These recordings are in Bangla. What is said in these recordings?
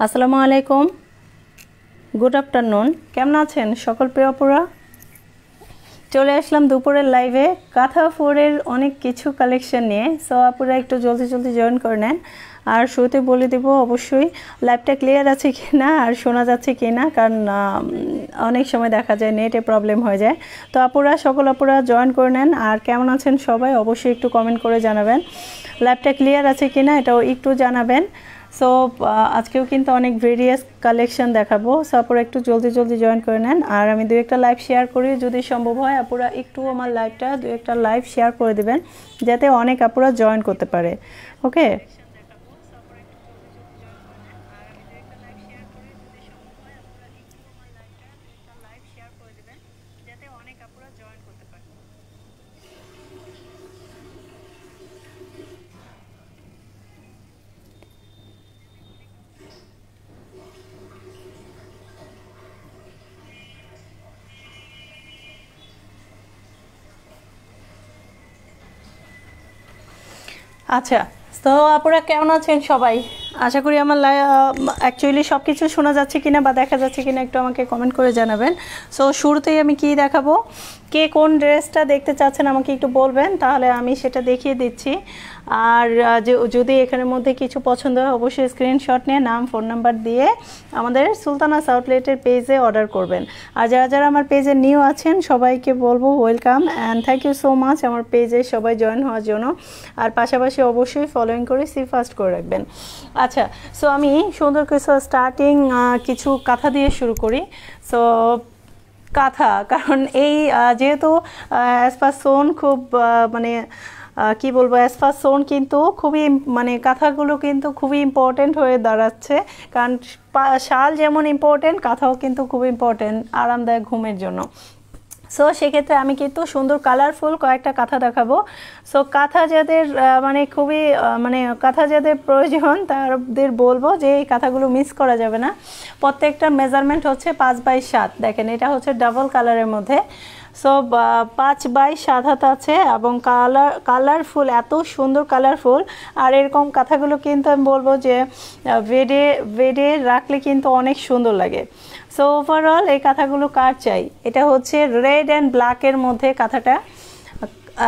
আসসালামু আলাইকুম, গুড আফটারনুন। কেমন আছেন সকল প্রিয় আপুরা? চলে আসলাম দুপুরের লাইভে কাঁথা ফোরের অনেক কিছু কালেকশন নিয়ে। সো আপুরা একটু জলদি জলদি জয়েন করে নেন। আর শুরুতে বলে দেব অবশ্যই লাইভটা ক্লিয়ার আছে কি না আর শোনা যাচ্ছে কি না, কারণ অনেক সময় দেখা যায় নেটে প্রবলেম হয়ে যায়। তো আপুরা, সকল আপুরা জয়েন করে নেন। আর কেমন আছেন সবাই অবশ্যই একটু কমেন্ট করে জানাবেন। লাইভটা ক্লিয়ার আছে কি না এটাও একটু জানাবেন। সো আজকেও কিন্তু অনেক ভেরিয়াস কালেকশন দেখাবো। সো আপুরা একটু জলদি জলদি জয়েন করে নেন। আর আমি দু একটা লাইভ শেয়ার করি, যদি সম্ভব হয় আপুরা একটু আমার লাইভটা দু একটা লাইভ শেয়ার করে দিবেন, যাতে অনেক আপুরা জয়েন করতে পারে। ওকে, আচ্ছা। তো আপুরা কেমন আছেন সবাই? আশা করি আমার অ্যাকচুয়ালি সব কিছু শোনা যাচ্ছে কিনা বা দেখা যাচ্ছে কিনা একটু আমাকে কমেন্ট করে জানাবেন। সো শুরুতেই আমি কি দেখাবো, কে কোন ড্রেসটা দেখতে চাচ্ছেন আমাকে একটু বলবেন, তাহলে আমি সেটা দেখিয়ে দিচ্ছি। আর যদি এখানের মধ্যে কিছু পছন্দ হয় অবশ্যই স্ক্রিনশট নিয়ে নাম ফোন নাম্বার দিয়ে আমাদের সুলতানাস আউটলেটের পেজে অর্ডার করবেন। আর যারা যারা আমার পেজে নিউ আছেন সবাইকে বলবো welcome and thank you so much আমার পেজে সবাই জয়েন হওয়ার জন্য। আর পাশাপাশি অবশ্যই ফলোইং করে সি ফার্স্ট করে রাখবেন। আচ্ছা, সো আমি সুন্দর কিছু স্টার্টিং কিছু কাঁথা দিয়ে শুরু করি। সো কাঁথা, কারণ এই যেহেতু অ্যাসপাসোন খুব মানে কি বলবো, অ্যাসপাসোন কিন্তু খুবই মানে কাঁথাগুলো কিন্তু খুবই ইম্পর্টেন্ট হয়ে দাঁড়াচ্ছে। কারণ শাল যেমন ইম্পর্টেন্ট, কাঁথাও কিন্তু খুব ইম্পর্টেন্ট আরামদায়ক ঘুমের জন্য। সো সেক্ষেত্রে আমি কিন্তু সুন্দর কালারফুল কয়েকটা কাঁথা দেখাবো। সো কাঁথা যাদের মানে খুবই মানে কাঁথা যাদের প্রয়োজন তাদের বলবো যে এই কাঁথাগুলো মিস করা যাবে না। প্রত্যেকটা মেজারমেন্ট হচ্ছে 5x7। দেখেন এটা হচ্ছে ডাবল কালারের মধ্যে। সো 5x7 হাত আছে এবং কালারফুল, এত সুন্দর কালারফুল। আর এরকম কাঁথাগুলো কিন্তু আমি বলবো যে বেডে রাখলে কিন্তু অনেক সুন্দর লাগে। সো ওভারঅল এই কাঁথাগুলো কার চাই, এটা হচ্ছে রেড অ্যান্ড ব্ল্যাকের মধ্যে কাঁথাটা,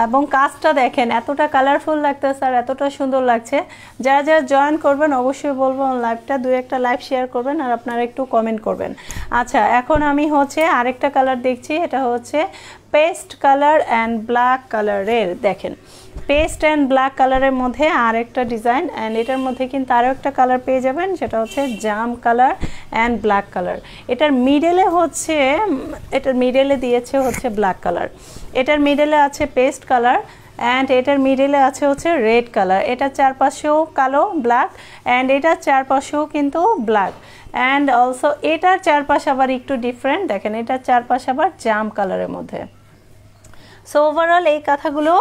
এবং কাজটা দেখেন এতটা কালারফুল লাগতেছে আর এতটা সুন্দর লাগছে। যারা যারা জয়েন করবেন অবশ্যই বলবো লাইভটা দু একটা লাইভ শেয়ার করবেন আর আপনারা একটু কমেন্ট করবেন। আচ্ছা, এখন আমি হচ্ছে আরেকটা কালার দেখছি, এটা হচ্ছে পেস্ট কালার অ্যান্ড ব্ল্যাক কালারের। দেখেন পেস্ট অ্যান্ড ব্ল্যাক কালারের মধ্যে আরেকটা ডিজাইন, অ্যান্ড এটার মধ্যে কিন্তু আরও একটা কালার পেয়ে যাবেন, সেটা হচ্ছে জাম কালার অ্যান্ড ব্ল্যাক কালার। এটার মিডলে দিয়েছে হচ্ছে ব্ল্যাক কালার, এটার মিডলে আছে পেস্ট কালার, অ্যান্ড এটার মিডলে আছে হচ্ছে রেড কালার। এটার চারপাশেও কালো ব্ল্যাক, অ্যান্ড এটার চারপাশেও কিন্তু ব্ল্যাক, অ্যান্ড অলসো এটার চারপাশ আবার একটু ডিফারেন্ট। দেখেন এটার চারপাশ আবার জাম কালারের মধ্যে। সো ওভারঅল এই কাঁথাগুলো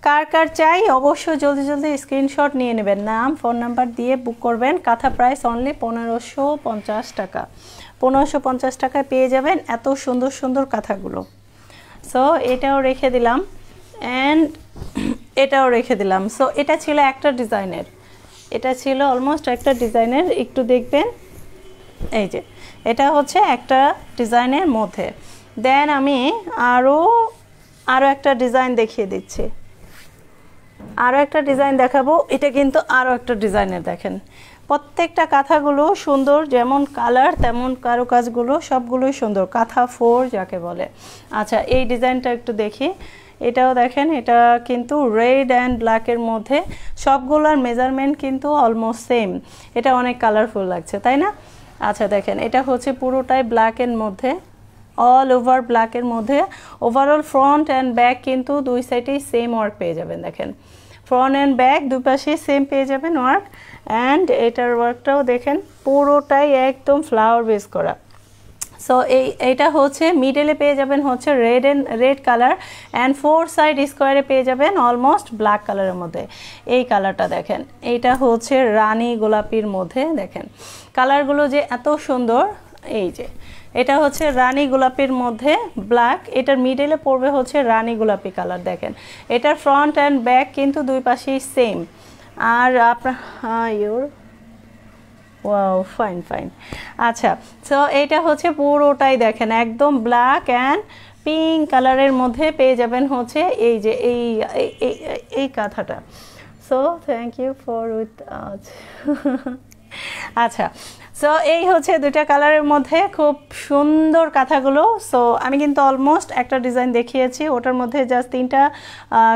কার কার চাই অবশ্যই জলদি জলদি স্ক্রিনশট নিয়ে নেবেন, নাম ফোন নাম্বার দিয়ে বুক করবেন। কাঁথা প্রাইস অনলি 1550 টাকা। 1550 টাকায় পেয়ে যাবেন এত সুন্দর সুন্দর কাঁথাগুলো। সো এটাও রেখে দিলাম অ্যান্ড এটাও রেখে দিলাম। সো এটা ছিল একটা ডিজাইনের, এটা ছিল অলমোস্ট একটা ডিজাইনের, একটু দেখবেন এই যে এটা হচ্ছে একটা ডিজাইনের মধ্যে। দেন আমি আরও একটা ডিজাইন দেখিয়ে দিচ্ছি, আরও একটা ডিজাইন দেখাবো। এটা কিন্তু আরও একটা ডিজাইনের, দেখেন প্রত্যেকটা কাঁথাগুলো সুন্দর, যেমন কালার তেমন কারুকাজগুলো সবগুলোই সুন্দর, কাঁথা ফোর যাকে বলে। আচ্ছা, এই ডিজাইনটা একটু দেখি, এটাও দেখেন, এটা কিন্তু রেড অ্যান্ড ব্ল্যাকের মধ্যে, সবগুলোর মেজারমেন্ট কিন্তু অলমোস্ট সেম। এটা অনেক কালারফুল লাগছে, তাই না? আচ্ছা দেখেন এটা হচ্ছে পুরোটাই ব্ল্যাকের মধ্যে, অল ওভার ব্ল্যাকের মধ্যে। ওভারঅল ফ্রন্ট অ্যান্ড ব্যাক কিন্তু দুই সাইডেই সেম ওয়ার্ক পেয়ে যাবেন। দেখেন ফ্রন্ট অ্যান্ড ব্যাক দুই পাশেই সেম পেয়ে যাবেন ওয়ার্ক, অ্যান্ড এটার ওয়ার্কটাও দেখেন পুরোটাই একদম ফ্লাওয়ার বেস করা। সো এইটা হচ্ছে মিডলে পেয়ে যাবেন হচ্ছে red colour, and four side স্কোয়ারে পেয়ে যাবেন অলমোস্ট ব্ল্যাক কালারের মধ্যে। এই কালারটা দেখেন, এইটা হচ্ছে রানী গোলাপির মধ্যে। দেখেন কালারগুলো যে এত সুন্দর, এই যে এটা হচ্ছে রানী গোলাপির মধ্যে ব্ল্যাক, এটার মিডলে পড়বে হচ্ছে রানী গোলাপি কালার। দেখেন এটার ফ্রন্ট অ্যান্ড ব্যাক কিন্তু দুই পাশেই সেম। আর আপনার ওয়াও, ফাইন ফাইন। আচ্ছা, সো এটা হচ্ছে পুরোটাই দেখেন একদম ব্ল্যাক অ্যান্ড পিঙ্ক কালারের মধ্যে পেয়ে যাবেন হচ্ছে এই যে এই কাঁথাটা। So thank you for with আজ। আচ্ছা, সো এই হচ্ছে দুইটা কালারের মধ্যে খুব সুন্দর কাঁথাগুলো। সো আমি কিন্তু অলমোস্ট একটা ডিজাইন দেখিয়েছি, ওটার মধ্যে জাস্ট 3টা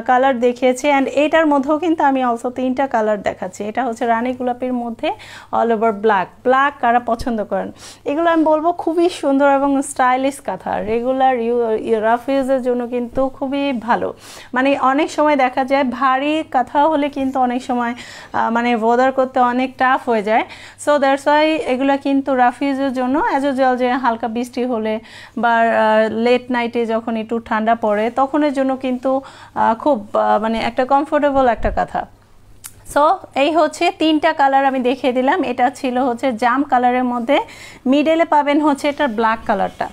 কালার দেখিয়েছি, অ্যান্ড এইটার মধ্যেও কিন্তু আমি অলসো 3টা কালার দেখাচ্ছি। এটা হচ্ছে রানী গোলাপির মধ্যে অল ওভার ব্ল্যাক কারা পছন্দ করেন, এগুলো আমি বলবো খুবই সুন্দর এবং স্টাইলিশ কাঁথা, রেগুলার রাফ ইউজের জন্য কিন্তু খুবই ভালো। মানে অনেক সময় দেখা যায় ভারী কাঁথা হলে কিন্তু অনেক সময় মানে ওয়াদার করতে অনেক টাফ হয়ে যায়। সো দ্যাটস ওয়াই এগুলো কিন্তু রাফ ইউজের জন্য অ্যাজ ইউজুয়াল যে হালকা বৃষ্টি হলে বা লেট নাইটে যখন একটু ঠান্ডা পড়ে তখনের জন্য কিন্তু খুব মানে একটা কমফোর্টেবল একটা কাঁথা। সো এই হচ্ছে 3টা কালার আমি দেখিয়ে দিলাম। এটা ছিল হচ্ছে জাম কালারের মধ্যে, মিডলে পাবেন হচ্ছে এটা ব্ল্যাক কালারটা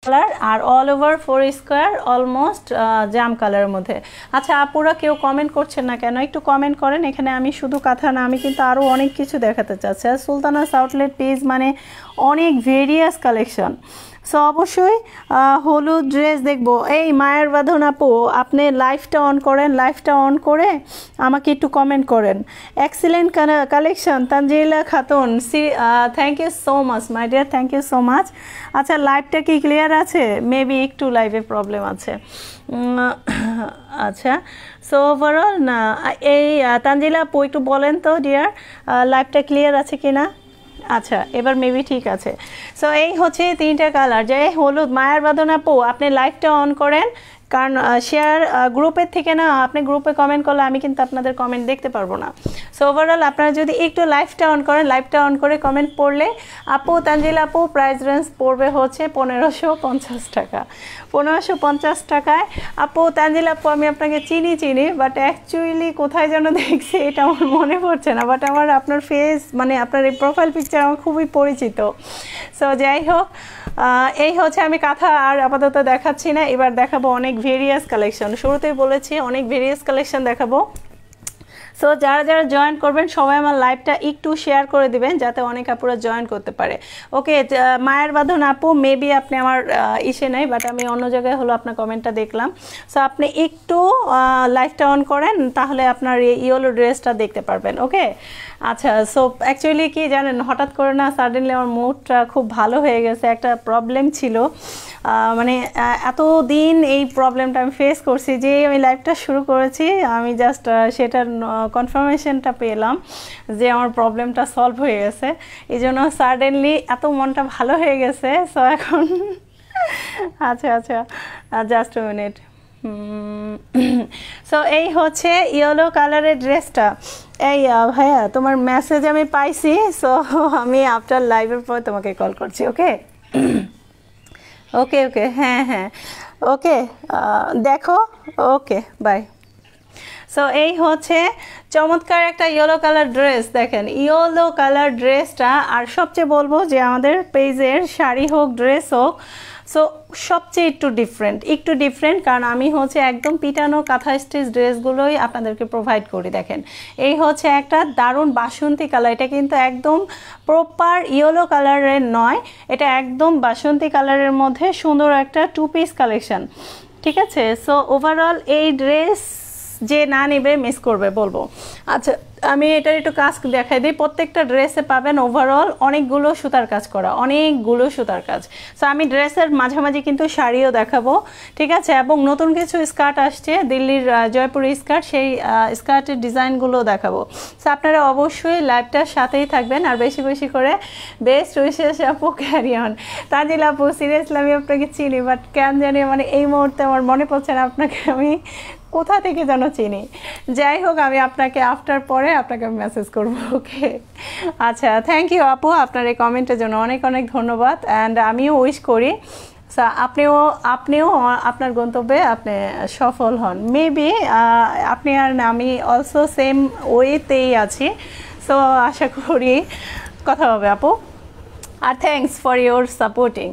কালার, আর অল ওভার 4 স্কোয়ার অলমোস্ট জাম কালারের মধ্যে। আচ্ছা আপুরা কেউ কমেন্ট করছেন না কেন? একটু কমেন্ট করেন। এখানে আমি শুধু কাঁথা না, আমি কিন্তু আরও অনেক কিছু দেখাতে চাচ্ছি। আর সুলতানাস আউটলেট পেজ মানে অনেক ভেরিয়াস কালেকশন। সো অবশ্যই হলুদ ড্রেস দেখবো। এই মায়ের বাঁধন আপু, আপনি লাইভটা অন করেন, লাইভটা অন করে আমাকে একটু কমেন্ট করেন। Excellent collection Tanjila Khatun, thank you so much my dear, thank you so much. আচ্ছা লাইভটা কি ক্লিয়ার আছে? মেবি একটু লাইভে প্রবলেম আছে। আচ্ছা, সো ওভারঅল না এই তানজিলা আপু একটু বলেন তো ডিয়ার, লাইভটা ক্লিয়ার আছে কি না? আচ্ছা এবার মেবি ঠিক আছে। সো এই হচ্ছে 3টা কালার। যে হলুদ মায়ের বাঁধন আপু, আপনি লাইভটা অন করেন, কারণ শেয়ার গ্রুপের থেকে না, আপনি গ্রুপে কমেন্ট করলে আমি কিন্তু আপনাদের কমেন্ট দেখতে পারবো না। সো ওভারঅল আপনারা যদি একটু লাইভটা অন করেন, লাইভটা অন করে কমেন্ট পড়লে আপু তানজিলা আপু প্রাইস রেঞ্জ পড়বে হচ্ছে 1550 টাকা। 1550 টাকায় আপু তানজিলা আপু, আমি আপনাকে চিনি বাট অ্যাকচুয়ালি কোথায় যেন দেখছি, এটা আমার মনে পড়ছে না, বাট আমার আপনার ফেস মানে আপনার এই প্রোফাইল পিকচার আমার খুবই পরিচিত। সো যাই হোক, এই হচ্ছে আমি কাঁথা আর আপাতত দেখাচ্ছি না, এবার দেখাবো অনেক ভেরিয়াস কালেকশন। শুরুতেই বলেছি অনেক ভেরিয়াস কালেকশন দেখাবো। সো যারা যারা জয়েন করবেন সবাই আমার লাইভটা একটু শেয়ার করে দিবেন যাতে অনেক আপুরা জয়েন করতে পারে। ওকে মায়ের বাঁধন আপু, মেবি আপনি আমার ইসে নাই, বাট আমি অন্য জায়গায় হলো আপনার কমেন্টটা দেখলাম। সো আপনি একটু লাইভটা অন করেন, তাহলে আপনার ইয়েলো ড্রেসটা দেখতে পারবেন। ওকে আচ্ছা, সো অ্যাকচুয়ালি কি জানেন, হঠাৎ করে না সাডেনলি আমার মুডটা খুব ভালো হয়ে গেছে। একটা প্রবলেম ছিল, মানে এতদিন এই প্রবলেমটা আমি ফেস করছি, যে আমি লাইভটা শুরু করেছি আমি জাস্ট সেটার কনফার্মেশনটা পেলাম যে আমার প্রবলেমটা সলভ হয়ে গেছে। এই জন্য সাডেনলি এত মনটা ভালো হয়ে গেছে। সো এখন আচ্ছা জাস্ট মিনিট। সো এই হচ্ছে ইয়েলো কালারের ড্রেসটা। এই ভাইয়া তোমার মেসেজ আমি পাইছি, সো আমি আফটার লাইভের পর তোমাকে কল করছি। ওকে ওকে হ্যাঁ ওকে, দেখো, ওকে বাই। সো এই হচ্ছে চমৎকার একটা ইয়েলো কালার ড্রেস। দেখেন ইয়েলো কালার ড্রেসটা, আর সবচেয়ে বলবো যে আমাদের পেজের শাড়ি হোক ড্রেস হোক, সো সবচেয়ে একটু ডিফারেন্ট, কারণ আমি হচ্ছে একদম পিটানো কাঁথা স্টিচ ড্রেসগুলোই আপনাদেরকে প্রোভাইড করি। দেখেন এই হচ্ছে একটা দারুণ বাসন্তী কালার, এটা কিন্তু একদম প্রপার ইয়েলো কালারের নয়, এটা একদম বাসন্তী কালারের মধ্যে সুন্দর একটা 2 পিস কালেকশন। ঠিক আছে, সো ওভারঅল এই ড্রেস যে না নেবে মিস করবে বলবো। আচ্ছা আমি এটার একটু কাজ দেখাই দিই। প্রত্যেকটা ড্রেসে পাবেন ওভারঅল অনেকগুলো সুতার কাজ করা, অনেকগুলো সুতার কাজ। সো আমি ড্রেসের মাঝামাঝি কিন্তু শাড়িও দেখাবো, ঠিক আছে, এবং নতুন কিছু স্কার্ট আসছে দিল্লির জয়পুরি স্কার্ট, সেই স্কার্টের ডিজাইনগুলো দেখাবো। সো আপনারা অবশ্যই লাইভটার সাথেই থাকবেন, আর বেশি বেশি করে বেস্ট উইশেস আপু, ক্যারি অন। তানজিলা আপু সিরিয়াসলি আমি আপনাকে চিনি, বাট কেন জানি মানে এই মুহূর্তে আমার মনে পড়ছে না আপনাকে আমি কোথা থেকে যেন চিনি। যাই হোক, আমি আপনাকে আফটার পরে আপনাকে মেসেজ করবো। ওকে আচ্ছা, থ্যাংক ইউ আপু, আপনার এই কমেন্টের জন্য অনেক অনেক ধন্যবাদ। অ্যান্ড আমিও উইশ করি আপনিও আপনার গন্তব্যে আপনি সফল হন। মেবি আপনি আর আমি অলসো সেম ওয়েতেই আছি। সো আশা করি কথা হবে আপু, আর থ্যাংকস ফর ইউর সাপোর্টিং।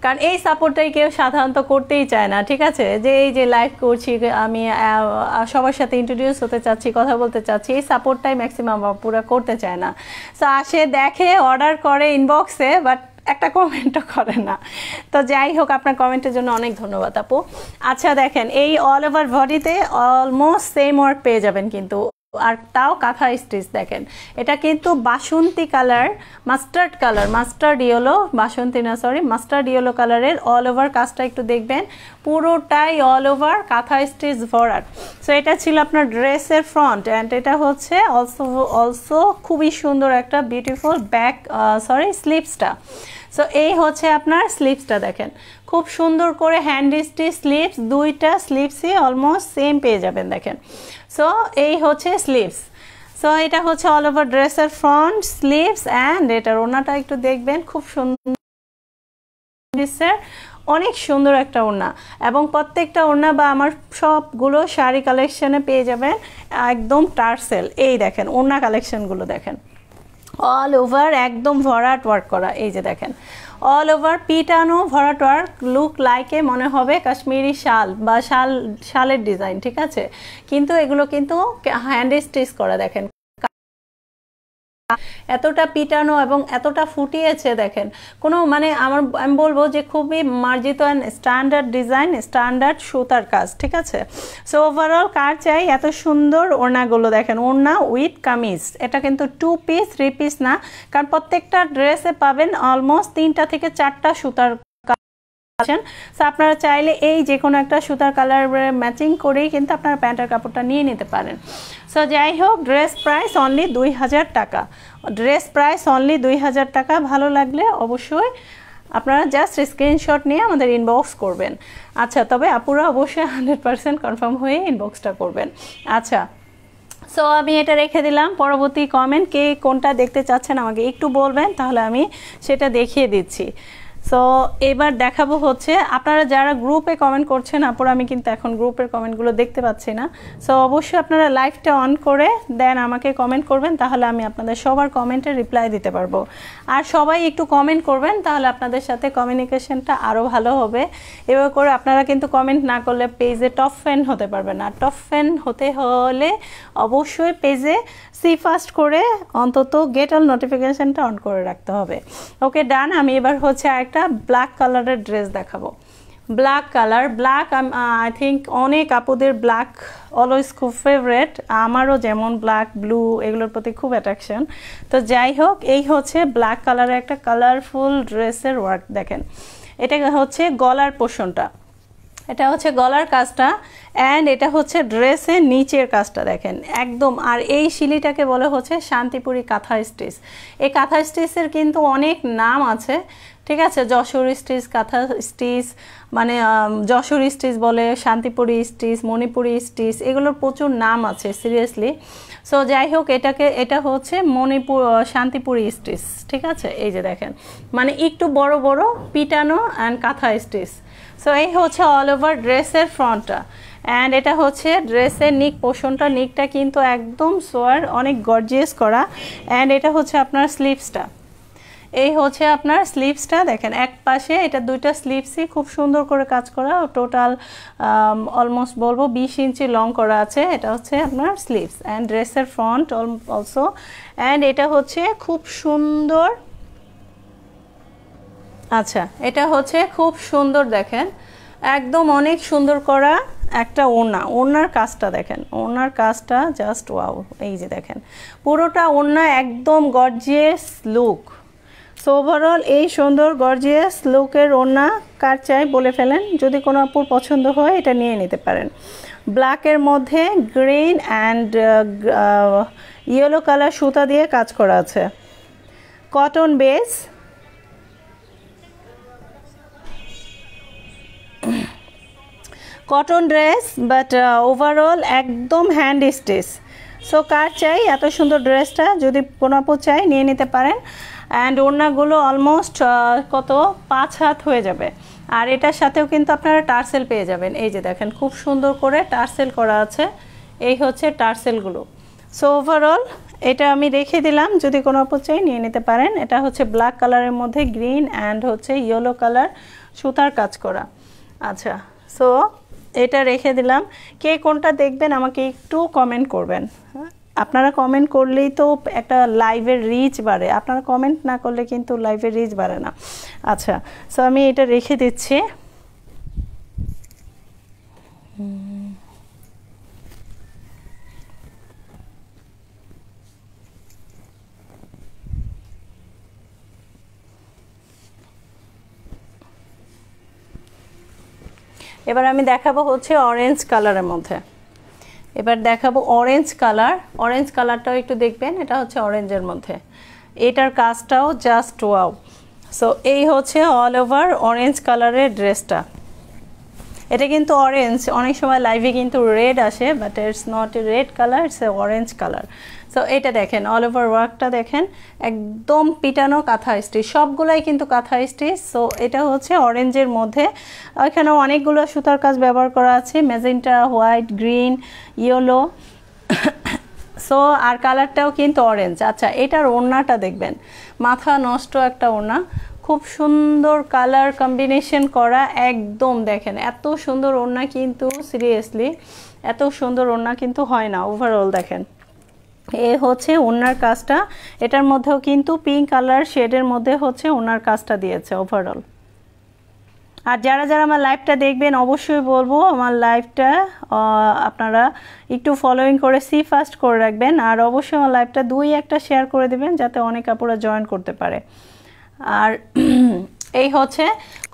কারণ এই সাপোর্টটাই কেউ সাধারণত করতেই চায় না, ঠিক আছে, যে এই যে লাইভ করছি আমি সবার সাথে ইন্ট্রোডিউস হতে চাচ্ছি, কথা বলতে চাচ্ছি, এই সাপোর্টটাই ম্যাক্সিমাম আপুরা করতে চায় না। সো আসে, দেখে, অর্ডার করে ইনবক্সে, বাট একটা কমেন্টও করে না। তো যাই হোক, আপনার কমেন্টের জন্য অনেক ধন্যবাদ আপু। আচ্ছা দেখেন, এই অল ওভার বডিতে অলমোস্ট সেম ওয়ার্ক পেয়ে যাবেন কিন্তু, আর তাও কাঁথা স্টিচ। দেখেন এটা কিন্তু বাসন্তী কালার, মাস্টার্ড ইয়েলো, বাসন্তী না সরি, মাস্টার্ড ইয়েলো কালারের অল ওভার কাজটা একটু দেখবেন, পুরোটাই অল ওভার কাঁথা স্টিচ ভরাট। সো এটা ছিল আপনার ড্রেসের ফ্রন্ট, অ্যান্ড এটা হচ্ছে অলসো খুবই সুন্দর একটা বিউটিফুল ব্যাক স্লিভসটা। সো এই হচ্ছে আপনার স্লিভসটা, দেখেন খুব সুন্দর করে হ্যান্ড স্টিচ স্লিভস, দুইটা স্লিভসই অলমোস্ট সেম পেয়ে যাবেন। দেখেন সো এই হচ্ছে স্লিভস। সো এটা হচ্ছে অল ওভার ড্রেসের ফ্রন্ট স্লিভস, অ্যান্ড এটার ওড়নাটা একটু দেখবেন, খুব সুন্দর, অনেক সুন্দর একটা ওড়না, এবং প্রত্যেকটা ওড়না বা আমার সবগুলো শাড়ি কালেকশনে পেয়ে যাবেন একদম টার্সেল। এই দেখেন ওড়না কালেকশনগুলো দেখেন, অল ওভার একদম ভরাট ওয়ার্ক করা। এই যে দেখেন অল ওভার পিটানো ভরাট ওয়ার্ক, লুক লাইকে মনে হবে কাশ্মীরি শাল বা শালের ডিজাইন, ঠিক আছে, কিন্তু এগুলো কিন্তু হ্যান্ড স্টিচ করা। দেখেন এতটা পিটানো এবং এতটা ফুটিয়েছে, দেখেন কোনো মানে আমি বলবো যে খুবই মার্জিত অ্যান্ড স্ট্যান্ডার্ড ডিজাইন, স্ট্যান্ডার্ড সুতার কাজ, ঠিক আছে। সো ওভারঅল কার চাই এত সুন্দর ওড়নাগুলো, দেখেন ওড়না উইথ কামিজ, এটা কিন্তু 2 পিস 3 পিস না, কারণ প্রত্যেকটা ড্রেসে পাবেন অলমোস্ট 3টা থেকে 4টা সুতার। আপনারা চাইলে এই যে কোনো একটা সুতার কালার ম্যাচিং করেই কিন্তু আপনারা প্যান্টের কাপড়টা নিয়ে নিতে পারেন। সো যাই হোক, ড্রেস প্রাইস অনলি 2000 টাকা, ড্রেস প্রাইস অনলি 2000 টাকা। ভালো লাগলে অবশ্যই আপনারা জাস্ট স্ক্রিনশট নিয়ে আমাদের ইনবক্স করবেন। আচ্ছা, তবে আপুরা অবশ্যই 100% কনফার্ম হয়ে ইনবক্সটা করবেন। আচ্ছা, সো আমি এটা রেখে দিলাম। পরবর্তী কমেন্ট কে কোনটা দেখতে চাচ্ছেন আমাকে একটু বলবেন, তাহলে আমি সেটা দেখিয়ে দিচ্ছি। সো এবার দেখাবো হচ্ছে আপনারা যারা গ্রুপে কমেন্ট করছেন, আপুরা আমি কিন্তু এখন গ্রুপের কমেন্টগুলো দেখতে পাচ্ছি না। সো অবশ্যই আপনারা লাইভটা অন করে দেন আমাকে কমেন্ট করবেন, তাহলে আমি আপনাদের সবার কমেন্টের রিপ্লাই দিতে পারবো। আর সবাই একটু কমেন্ট করবেন, তাহলে আপনাদের সাথে কমিউনিকেশনটা আরও ভালো হবে। এভাবে করে আপনারা কিন্তু কমেন্ট না করলে পেজে টপ ফ্যান হতে পারবেন না। টপ ফ্যান হতে হলে অবশ্যই পেজে ফার্স্ট করে অন্তত গেট অল নোটিফিকেশনটা অন করে রাখতে হবে। ওকে ডান। আমি এবার হচ্ছে একটা ব্ল্যাক কালারের ড্রেস দেখাবো। Black colour, black eye think অনেক আপুদের ব্ল্যাক অলওয়েজ খুব ফেভারেট, আমারও যেমন ব্ল্যাক ব্লু এগুলোর প্রতি খুব অ্যাট্রাকশন। তো যাই হোক, এই হচ্ছে ব্ল্যাক কালারের একটা কালারফুল ড্রেসের ওয়ার্ক। দেখেন এটা হচ্ছে গলার পোর্শনটা, এটা হচ্ছে গলার কাজটা, অ্যান্ড এটা হচ্ছে ড্রেসের নিচের কাজটা দেখেন একদম। আর এই শিলিটাকে বলে হচ্ছে শান্তিপুরি কাঁথা স্টিচ। এই কাঁথা স্টিচের কিন্তু অনেক নাম আছে, ঠিক আছে, যশোর স্টিচ, কাঁথা স্টিচ, মানে যশোর স্টিচ বলে, শান্তিপুরি স্টিচ, মণিপুরি স্টিচ, এগুলোর প্রচুর নাম আছে সিরিয়াসলি। সো যাই হোক, এটা হচ্ছে শান্তিপুরি স্টিচ, ঠিক আছে। এই যে দেখেন মানে একটু বড় বড় পিটানো অ্যান্ড কাঁথা স্টিচ। সো এই হচ্ছে অল ওভার ড্রেসের ফ্রন্টটা, অ্যান্ড এটা হচ্ছে ড্রেসের নিক পোর্শনটা। নিকটা কিন্তু একদম সোয়ার অনেক গর্জিয়াস করা, অ্যান্ড এটা হচ্ছে আপনার স্লিভসটা। এই হচ্ছে আপনার স্লিভসটা, দেখেন এক পাশে এটা দুইটা স্লিভসই খুব সুন্দর করে কাজ করা, টোটাল অলমোস্ট বলবো 20 ইঞ্চি লং করা আছে। এটা হচ্ছে আপনার স্লিভস অ্যান্ড ড্রেসের ফ্রন্ট অলসো, অ্যান্ড এটা হচ্ছে খুব সুন্দর। আচ্ছা, এটা হচ্ছে খুব সুন্দর, দেখেন একদম অনেক সুন্দর করা একটা ওড়নার কাজটা দেখেন, ওড়নার কাজটা জাস্ট ওয়াও। এই যে দেখেন পুরোটা ওড়না একদম গর্জিয়াস লুক। সো ওভারঅল এই সুন্দর গর্জিয়াস লুকের ওড়না কার চাই বলে ফেলেন, যদি কোনো আপুর পছন্দ হয় এটা নিয়ে নিতে পারেন। ব্ল্যাকের মধ্যে গ্রিন অ্যান্ড ইয়েলো কালার সুতা দিয়ে কাজ করা আছে, cotton base, cotton dress, but overall একদম হ্যান্ড স্টিচ। সো কার চাই এত সুন্দর ড্রেসটা, যদি কোনো আপু চাই নিয়ে নিতে পারেন। অ্যান্ড ওড়নাগুলো অলমোস্ট কত 5 হাত হয়ে যাবে, আর এটার সাথেও কিন্তু আপনারা টার্সেল পেয়ে যাবেন। এই যে দেখেন খুব সুন্দর করে টার্সেল করা আছে, এই হচ্ছে টার্সেলগুলো। সো ওভারঅল এটা আমি রেখে দিলাম, যদি কোনো আপু চাই নিয়ে নিতে পারেন। এটা হচ্ছে ব্ল্যাক কালারের মধ্যে গ্রিন অ্যান্ড হচ্ছে ইয়েলো কালার সুতার কাজ করা। আচ্ছা, সো এটা রেখে দিলাম। কে কোনটা দেখবেন আমাকে একটু কমেন্ট করবেন। আপনারা কমেন্ট করলেই তো একটা লাইভের রিচ বাড়ে, আপনারা কমেন্ট না করলে কিন্তু লাইভের রিচ বাড়ে না। আচ্ছা, সো আমি এটা রেখে দিচ্ছি। এবার আমি দেখাবো হচ্ছে অরেঞ্জ কালারের মধ্যে। এবার দেখাবো অরেঞ্জ কালার। অরেঞ্জ কালারটাও একটু দেখবেন, এটা হচ্ছে অরেঞ্জের মধ্যে। এটার কাজটাও জাস্ট ওয়াও। সো এই হচ্ছে অল ওভার অরেঞ্জ কালারের ড্রেসটা। এটা কিন্তু অরেঞ্জ, অনেক সময় লাইভে কিন্তু রেড আসে, but it's not a red colour, it's a orange colour. So এটা দেখেন, অল ওভার ওয়ার্কটা দেখেন, একদম পিটানো কাঁথা স্টিচ, সবগুলাই কিন্তু কাঁথা স্টিচ। সো এটা হচ্ছে অরেঞ্জের মধ্যে, এখানে অনেকগুলো সুতার কাজ ব্যবহার করা আছে, magenta, white, green, yellow. So আর কালারটাও কিন্তু অরেঞ্জ। আচ্ছা, এটার ওড়নাটা দেখবেন, মাথা নষ্ট একটা ওড়না, খুব সুন্দর কালার কম্বিনেশন করা, একদম দেখেন এত সুন্দর ওড়না কিন্তু সিরিয়াসলি এত সুন্দর ওড়না কিন্তু হয় না। ওভারঅল দেখেন, এ হচ্ছে ওড়নার কাজটা, এটার মধ্যেও কিন্তু পিঙ্ক কালার শেডের মধ্যে হচ্ছে ওড়নার কাজটা দিয়েছে ওভারঅল। আর যারা যারা আমার লাইভটা দেখবেন অবশ্যই বলবো আমার লাইভটা আপনারা একটু ফলোইং করে সি ফার্স্ট করে রাখবেন, আর অবশ্যই আমার লাইভটা 2-1টা শেয়ার করে দেবেন যাতে অনেক আপুরা জয়েন করতে পারে। আর এই হচ্ছে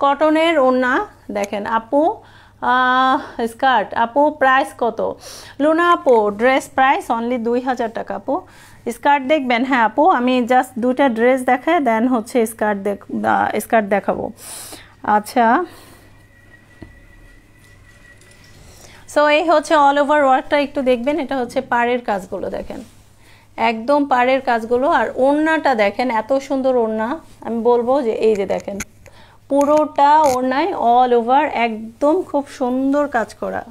কটনের ওড়না দেখেন। আপু স্কার্ট, আপু প্রাইস কত? লুনা আপু ড্রেস প্রাইস অনলি 2000 টাকা। আপু স্কার্ট দেখবেন? হ্যাঁ আপু, আমি জাস্ট 2টা ড্রেস দেখাই দেন হচ্ছে স্কার্ট দেখাবো। আচ্ছা, সো এই হচ্ছে অল ওভার ওয়ার্কটা একটু দেখবেন। এটা হচ্ছে পাড়ের কাজগুলো দেখেন, একদম পাড়ের কাজগুলো। আর ওড়নাটা দেখেন, এত সুন্দর ওড়না, আমি বলবো যে এই যে দেখেন পুরোটা ওড়নায় অল ওভার একদম খুব সুন্দর কাজ করা।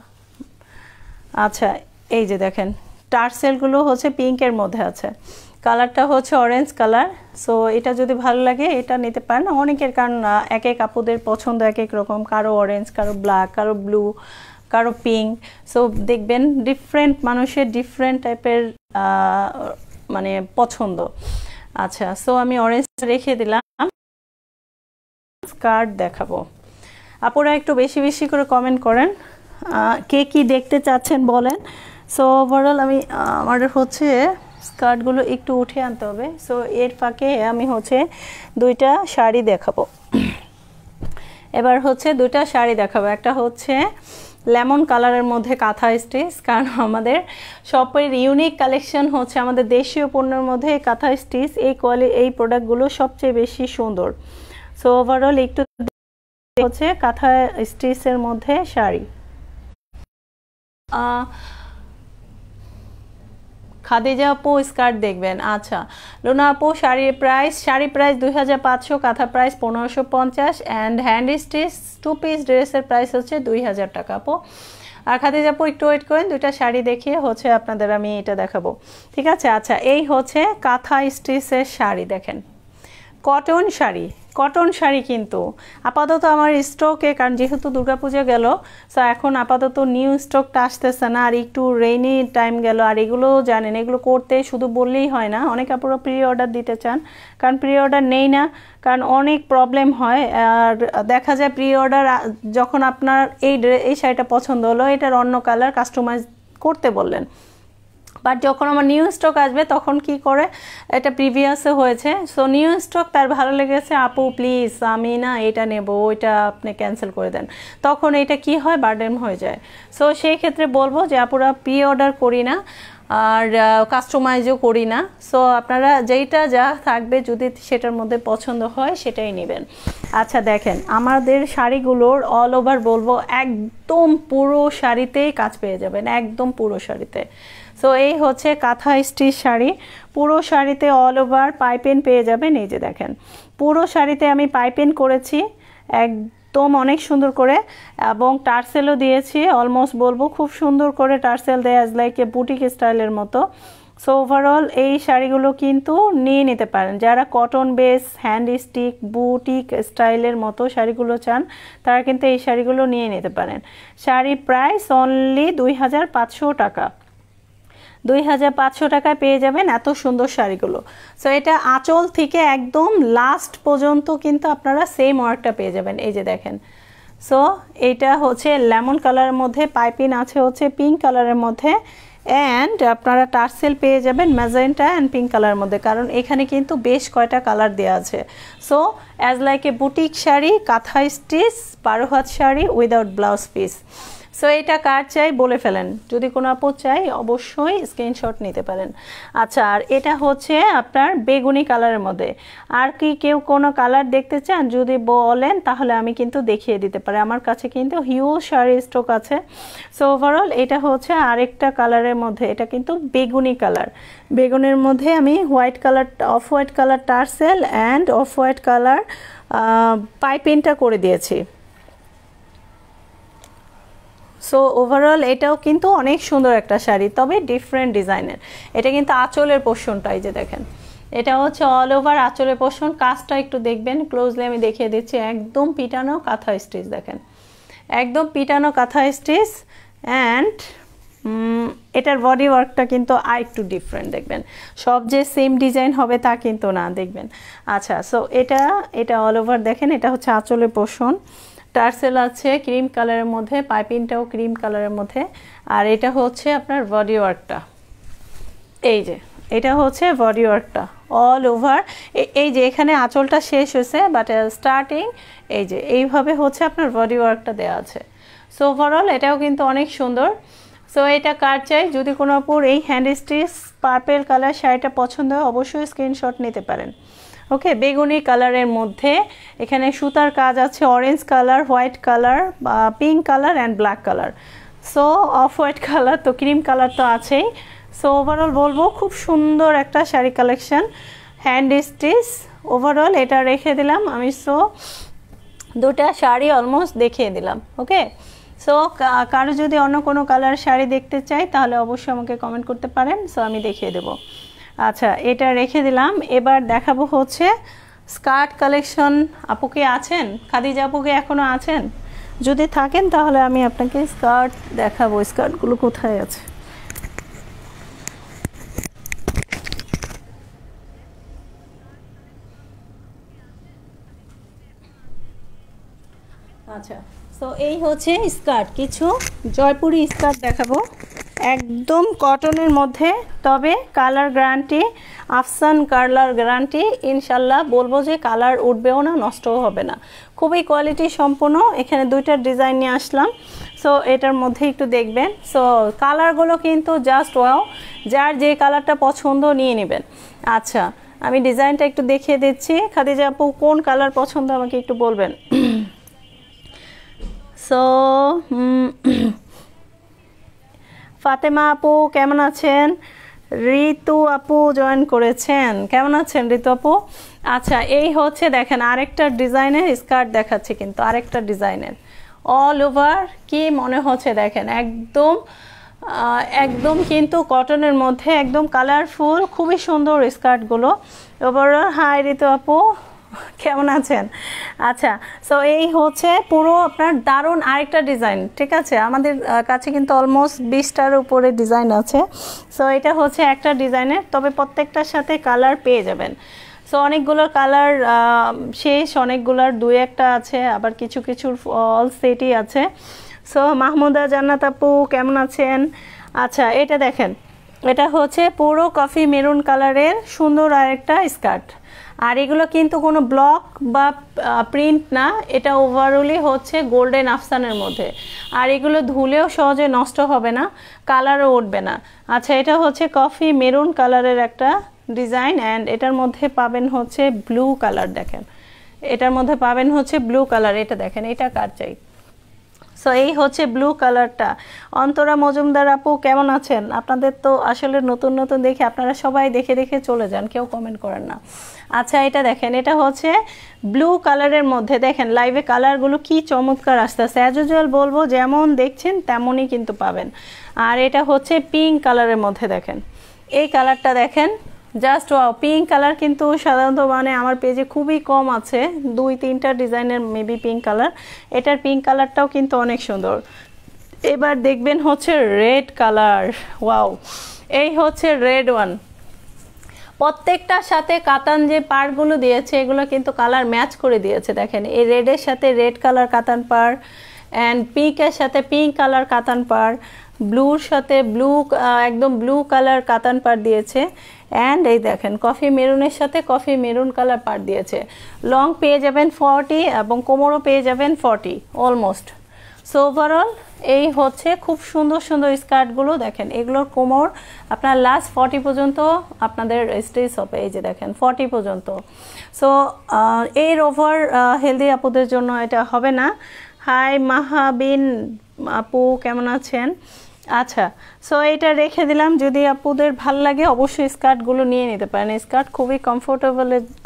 আচ্ছা, এই যে দেখেন টার্সেলগুলো হচ্ছে পিঙ্কের মধ্যে আছে, কালারটা হচ্ছে অরেঞ্জ কালার। সো এটা যদি ভালো লাগে এটা নিতে পারেন অনেকের, কারণ এক এক আপুদের পছন্দ এক এক রকম, কারো অরেঞ্জ, কারো ব্ল্যাক, কারো ব্লু, কারো পিঙ্ক। সো দেখবেন ডিফারেন্ট মানুষের ডিফারেন্ট টাইপের মানে পছন্দ। আচ্ছা, সো আমি অরেঞ্জ রেখে দিলাম। স্কার্ট দেখাবো, আপুরা একটু বেশি বেশি করে কমেন্ট করেন, কে কি দেখতে চাচ্ছেন বলেন। সো ওভারঅল আমি আমার হচ্ছে স্কার্টগুলো একটু উঠে আনতে হবে। সো এর ফাঁকে আমি হচ্ছে 2টা শাড়ি দেখাবো। এবার হচ্ছে 2টা শাড়ি দেখাবো। একটা হচ্ছে লেমন কালারের মধ্যে কাঁথা স্টিচ, কারণ আমাদের শপের ইউনিক কালেকশন হচ্ছে আমাদের দেশীয় পণ্যের মধ্যে কাঁথা স্টিচ, এই প্রোডাক্টগুলো সবচেয়ে বেশি সুন্দর। সো ওভারঅল একটু হচ্ছে কাঁথা স্টিচের মধ্যে শাড়ি। খাদিজা আপু স্কার্ট দেখবেন। আচ্ছা, লুনা আপু শাড়ি প্রাইস 2500, কাঁথা price 1550, and hand stitch 2 piece ড্রেসের প্রাইস হচ্ছে 2000 টাকা। আপু আর খাদিজা আপু একটু ওয়েট করেন, 2টা শাড়ি দেখিয়ে হচ্ছে আপনাদের আমি এটা দেখাবো, ঠিক আছে? আচ্ছা, এই হচ্ছে কাঁথা স্টিচের শাড়ি দেখেন, কটন শাড়ি, কটন শাড়ি কিন্তু আপাতত আমার স্টকে, কারণ যেহেতু দুর্গাপূজা গেল, সো এখন আপাতত নিউ স্টকটা আসতেছে না, আর একটু রেইনি টাইম গেল। আর এগুলো জানেন, এগুলো করতে শুধু বললেই হয় না, অনেক আপুরা প্রি অর্ডার দিতে চান, কারণ প্রি অর্ডার নেই না, কারণ অনেক প্রবলেম হয়। আর দেখা যায় প্রি অর্ডার যখন আপনার এই শাড়িটা পছন্দ হলো, এটার অন্য কালার কাস্টমাইজ করতে বললেন, বাট যখন আমার নিউ স্টক আসবে তখন কি করে, এটা প্রিভিয়াসে হয়েছে, সো নিউ স্টক তার ভালো লেগেছে, আপু প্লিজ আমি না এটা নেব, ওইটা আপনি ক্যান্সেল করে দেন, তখন এটা কি হয়, বার্ডেন হয়ে যায়। সো সেই ক্ষেত্রে বলবো যে আপুরা প্রি অর্ডার করি না, আর কাস্টমাইজও করি না। সো আপনারা যেইটা যা থাকবে যদি সেটার মধ্যে পছন্দ হয় সেটাই নেবেন। আচ্ছা দেখেন, আমাদের শাড়িগুলোর অল ওভার বলবো একদম পুরো শাড়িতেই কাজ পেয়ে যাবেন, একদম পুরো শাড়িতে। সো এই হচ্ছে কাঁথা স্টিচ শাড়ি, পুরো শাড়িতে অল ওভার পাইপিং পেয়ে যাবেন। এই যে দেখেন পুরো শাড়িতে আমি পাইপিং করেছি একদম অনেক সুন্দর করে, এবং টার্সেলও দিয়েছি, অলমোস্ট বলবো খুব সুন্দর করে টার্সেল দেয়, অ্যাজ লাইক এ বুটিক স্টাইলের মতো। সো ওভারঅল এই শাড়িগুলো কিন্তু নিয়ে নিতে পারেন যারা cotton base hand stick boutique স্টাইলের মতো শাড়িগুলো চান তারা কিন্তু এই শাড়িগুলো নিয়ে নিতে পারেন। শাড়ি প্রাইস অনলি 2500 টাকা, 2500 টাকায় পেয়ে যাবেন এত সুন্দর শাড়িগুলো। সো এটা আঁচল থেকে একদম লাস্ট পর্যন্ত কিন্তু আপনারা সেম ওয়ার্কটা পেয়ে যাবেন। এই যে দেখেন, সো এটা হচ্ছে লেমন কালারের মধ্যে, পাইপিং আছে হচ্ছে পিঙ্ক কালারের মধ্যে, অ্যান্ড আপনারা টার্সেল পেয়ে যাবেন ম্যাজেন্টা অ্যান্ড পিঙ্ক কালারের মধ্যে, কারণ এখানে কিন্তু বেশ কয়টা কালার দেওয়া আছে। So as like a boutique sari, কাঁথা স্টিচ, 12 হাত sari without blouse piece. So এটা কার চাই বলে ফেলেন, যদি কোনো আপু চাই অবশ্যই স্ক্রিনশট নিতে পারেন। আচ্ছা, আর এটা হচ্ছে আপনার বেগুনি কালারের মধ্যে। আর কি কেউ কোনো কালার দেখতে চান যদি বলেন তাহলে আমি কিন্তু দেখিয়ে দিতে পারি, আমার কাছে কিন্তু হিউজ শাড়ি স্টক আছে। সো ওভারঅল এটা হচ্ছে আরেকটা কালারের মধ্যে, এটা কিন্তু বেগুনি কালার, বেগুনের মধ্যে আমি white colour, off white colour tassel and off white colour পাইপিংটা করে দিয়েছি। সো ওভারঅল এটাও কিন্তু অনেক সুন্দর একটা শাড়ি, তবে ডিফারেন্ট ডিজাইনের। এটা কিন্তু আঁচলের পোর্শনটা, এই যে দেখেন, এটা হচ্ছে অল ওভার আঁচলের পোর্শন। কাজটা একটু দেখবেন ক্লোজলি, আমি দেখিয়ে দিচ্ছি। একদম পিটানো কাঁথা স্টিচ, দেখেন একদম পিটানো কাঁথা স্টিচ। অ্যান্ড এটার বডি ওয়ার্কটা কিন্তু আর একটু ডিফারেন্ট, দেখবেন সব যে সেম ডিজাইন হবে তা কিন্তু না, দেখবেন। আচ্ছা, সো এটা অল ওভার দেখেন, এটা হচ্ছে আঁচলের পোর্শন, টার্সেল আছে ক্রিম কালারের মধ্যে, পাইপিংটাও ক্রিম কালারের মধ্যে, আর এটা হচ্ছে আপনার বডি ওয়ার্কটা। এই যে এটা হচ্ছে বডি ওয়ার্কটা অল ওভার। এই যে এখানে আঁচলটা শেষ হয়েছে বাট স্টার্টিং এই যে এইভাবে হচ্ছে আপনার বডি ওয়ার্কটা দেওয়া আছে। সো ওভারঅল এটাও কিন্তু অনেক সুন্দর। সো এটা কার চাই, যদি কোনো আপুর এই হ্যান্ড স্টিচ পার্পেল কালার শাড়িটা পছন্দ হয় অবশ্যই স্ক্রিনশট নিতে পারেন। ওকে, বেগুনি কালারের মধ্যে এখানে সুতার কাজ আছে, orange colour, white colour, pink colour and black colour. So of white colour তো, ক্রিম কালার তো আছেই। সো ওভারঅল বলবো খুব সুন্দর একটা sari collection, hand stitch. Overall এটা রেখে দিলাম আমি। সো দুটা শাড়ি অলমোস্ট দেখিয়ে দিলাম। ওকে, সো কারো যদি অন্য কোনো কালার শাড়ি দেখতে চাই তাহলে অবশ্যই আমাকে কমেন্ট করতে পারেন, সো আমি দেখিয়ে দেবো। আচ্ছা, এটা রেখে দিলাম। এবার দেখাবো হচ্ছে স্কার্ট কালেকশন। আপু কি আছেন? খাদিজা আপু কি এখনও আছেন? যদি থাকেন তাহলে আমি আপনাকে স্কার্ট দেখাবো। স্কার্টগুলো কোথায় আছে? আচ্ছা, সো এই হচ্ছে স্কার্ট, কিছু জয়পুরি স্কার্ট দেখাবো, একদম কটনের মধ্যে, তবে কালার গ্যারান্টি, আফসান কালার গ্যারান্টি ইনশাল্লাহ। বলবো যে কালার উঠবেও না, নষ্টও হবে না, খুবই কোয়ালিটি সম্পন্ন। এখানে দুইটা ডিজাইন নিয়ে আসলাম, সো এটার মধ্যে একটু দেখবেন। সো কালারগুলো কিন্তু জাস্ট ওয়াও, যার যে কালারটা পছন্দ নিয়ে নেবেন। আচ্ছা, আমি ডিজাইনটা একটু দেখিয়ে দিচ্ছি। খাদিজা আপু কোন কালার পছন্দ আমাকে একটু বলবেন। সো ফাতেমা আপু কেমন আছেন? ঋতু আপু জয়েন করেছেন, কেমন আছেন ঋতু আপু? আচ্ছা, এই হচ্ছে দেখেন আরেকটা ডিজাইনের স্কার্ট দেখাচ্ছি, কিন্তু আরেকটা ডিজাইনের অল ওভার। কি মনে হচ্ছে দেখেন, একদম একদম কিন্তু কটনের মধ্যে, একদম কালারফুল, খুবই সুন্দর স্কার্টগুলো। ওভারঅল হাই ঋতু আপু, কেমন আছেন? আচ্ছা, সো এই হচ্ছে পুরো আপনার দারুণ আরেকটা ডিজাইন। ঠিক আছে, আমাদের কাছে কিন্তু অলমোস্ট 20টার উপরে ডিজাইন আছে। সো এটা হচ্ছে একটা ডিজাইনের, তবে প্রত্যেকটার সাথে কালার পেয়ে যাবেন। সো অনেকগুলোর কালার শেষ, অনেকগুলোর দুই একটা আছে, আবার কিছু কিছুর অল সেটই আছে। সো মাহমুদা জান্নাত আপু কেমন আছেন? আচ্ছা, এটা দেখেন, এটা হচ্ছে পুরো কফি মেরুন কালারের সুন্দর আরেকটা স্কার্ট। আর এগুলো কিন্তু কোনো ব্লক বা প্রিন্ট না, এটা ওভারঅলি হচ্ছে গোল্ডেন আফসানের মধ্যে। আর এগুলো ধুলেও সহজে নষ্ট হবে না, কালারও উঠবে না। আচ্ছা, এটা হচ্ছে কফি মেরুন কালারের একটা ডিজাইন, অ্যান্ড এটার মধ্যে পাবেন হচ্ছে ব্লু কালার। দেখেন, এটার মধ্যে পাবেন হচ্ছে ব্লু কালার। এটা দেখেন, এটা কার চাই? সো এই হচ্ছে ব্লু কালারটা। অন্তরা মজুমদার আপু কেমন আছেন? আপনাদের তো আসলে নতুন নতুন দেখে আপনারা সবাই দেখে দেখে চলে যান, কেউ কমেন্ট করেন না। আচ্ছা, এটা দেখেন, এটা হচ্ছে ব্লু কালারের মধ্যে। দেখেন লাইভে কালারগুলো কি চমৎকার আসতেছে। অ্যাজ ইউজুয়াল বলবো যেমন দেখছেন তেমনই কিন্তু পাবেন। আর এটা হচ্ছে পিঙ্ক কালারের মধ্যে, দেখেন এই কালারটা দেখেন, জাস্ট ওয়াও। পিঙ্ক কালার কিন্তু সাধারণত মানে আমার পেজে খুবই কম আছে, 2-3টা ডিজাইনের মেবি পিঙ্ক কালার। এটার পিঙ্ক কালারটাও কিন্তু অনেক সুন্দর। এবার দেখবেন হচ্ছে রেড কালার, ওয়াও, এই হচ্ছে রেড ওয়ান। প্রত্যেকটার সাথে কাতান যে পাড়গুলো দিয়েছে এগুলো কিন্তু কালার ম্যাচ করে দিয়েছে। দেখেন এই রেডের সাথে রেড কালার কাতান পাড়, অ্যান্ড পিঙ্কের সাথে পিঙ্ক কালার কাতান পাড়, ব্লুর সাথে ব্লু, একদম ব্লু কালার কাতান পাড় দিয়েছে, অ্যান্ড এই দেখেন কফি মেরুনের সাথে কফি মেরুন কালার পাড় দিয়েছে। লং পেয়ে যাবেন 40 এবং কোমরও পেয়ে যাবেন 40 অলমোস্ট। সো ওভারঅল এই হচ্ছে খুব সুন্দর সুন্দর স্কার্টগুলো। দেখেন এগুলোর কোমর আপনার লাস্ট 40 পর্যন্ত আপনাদের স্টেজ হবে, এই যে দেখেন 40 পর্যন্ত। সো এর ওভার হেলদি আপুদের জন্য এটা হবে না। হাই মাহাবিন আপু, কেমন আছেন? আচ্ছা, সো এটা রেখে দিলাম। যদি আপুদের ভাল লাগে অবশ্যই স্কার্টগুলো নিয়ে নিতে পারেন। স্কার্ট খুবই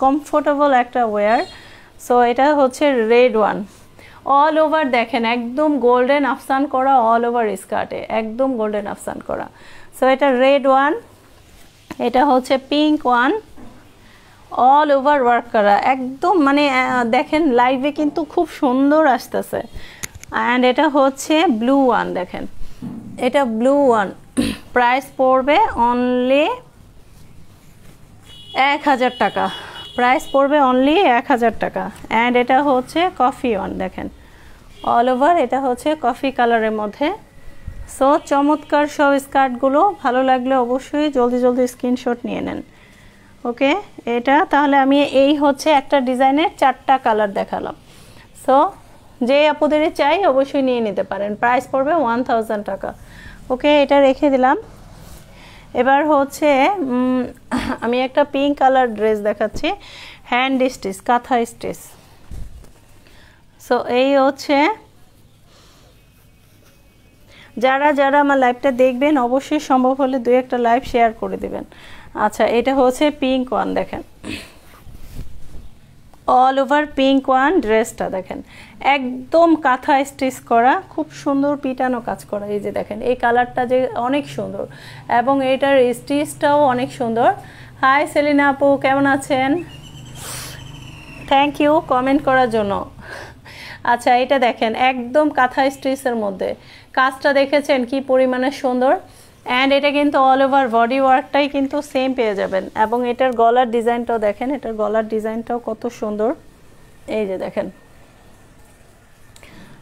কমফোর্টেবল একটা ওয়্যার। সো এটা হচ্ছে রেড ওয়ান, অল ওভার দেখেন একদম গোল্ডেন আফসান করা, অল ওভার স্কার্টে একদম গোল্ডেন আফসান করা। সো এটা রেড ওয়ান, এটা হচ্ছে pink one, all over work করা একদম, মানে দেখেন লাইভে কিন্তু খুব সুন্দর আসতেছে। অ্যান্ড এটা হচ্ছে ব্লু ওয়ান, দেখেন এটা ব্লু ওয়ান, প্রাইস পড়বে অনলি 1000 টাকা, প্রাইস পড়বে অনলি 1000 টাকা। অ্যান্ড এটা হচ্ছে কফি ওয়ান, দেখেন অল ওভার, এটা হচ্ছে কফি কালারের মধ্যে। সো চমৎকার সব স্কার্টগুলো, ভালো লাগলে অবশ্যই জলদি জলদি স্ক্রিনশট নিয়ে নেন। ওকে, এটা তাহলে আমি এই হচ্ছে একটা ডিজাইনের 4টা কালার দেখালাম। সো যে আপুদেরই চাই অবশ্যই নিয়ে নিতে পারেন, প্রাইস পড়বে 1000 টাকা। ওকে, এটা রেখে দিলাম। এবার হচ্ছে আমি একটা পিঙ্ক কালার ড্রেস দেখাচ্ছি, হ্যান্ড স্টিচ, কাঁথা স্টিচ। সো এই হচ্ছে, যারা যারা আমার লাইভটা দেখবেন অবশ্যই সম্ভব হলে 2-1টা লাইভ শেয়ার করে দিবেন। আচ্ছা, এটা হচ্ছে পিঙ্ক ওয়ান, দেখেন অল ওভার পিঙ্ক ওয়ান। ড্রেসটা দেখেন একদম কাঁথা স্টিচ করা, খুব সুন্দর পিটানো কাজ করা। এই যে দেখেন এই কালারটা যে অনেক সুন্দর, এবং এটার স্টিচটাও অনেক সুন্দর। হাই সেলিনা আপু, কেমন আছেন? থ্যাংক ইউ কমেন্ট করার জন্য। আচ্ছা, এটা দেখেন একদম কাঁথা স্টিচের মধ্যে কাজটা দেখেছেন কি পরিমাণে সুন্দর। অ্যান্ড এটা কিন্তু অল ওভার বডি ওয়ার্কটাই কিন্তু সেম পেয়ে যাবেন, এবং এটার গলার ডিজাইনটাও দেখেন, এটার গলার ডিজাইনটাও কত সুন্দর, এই যে দেখেন।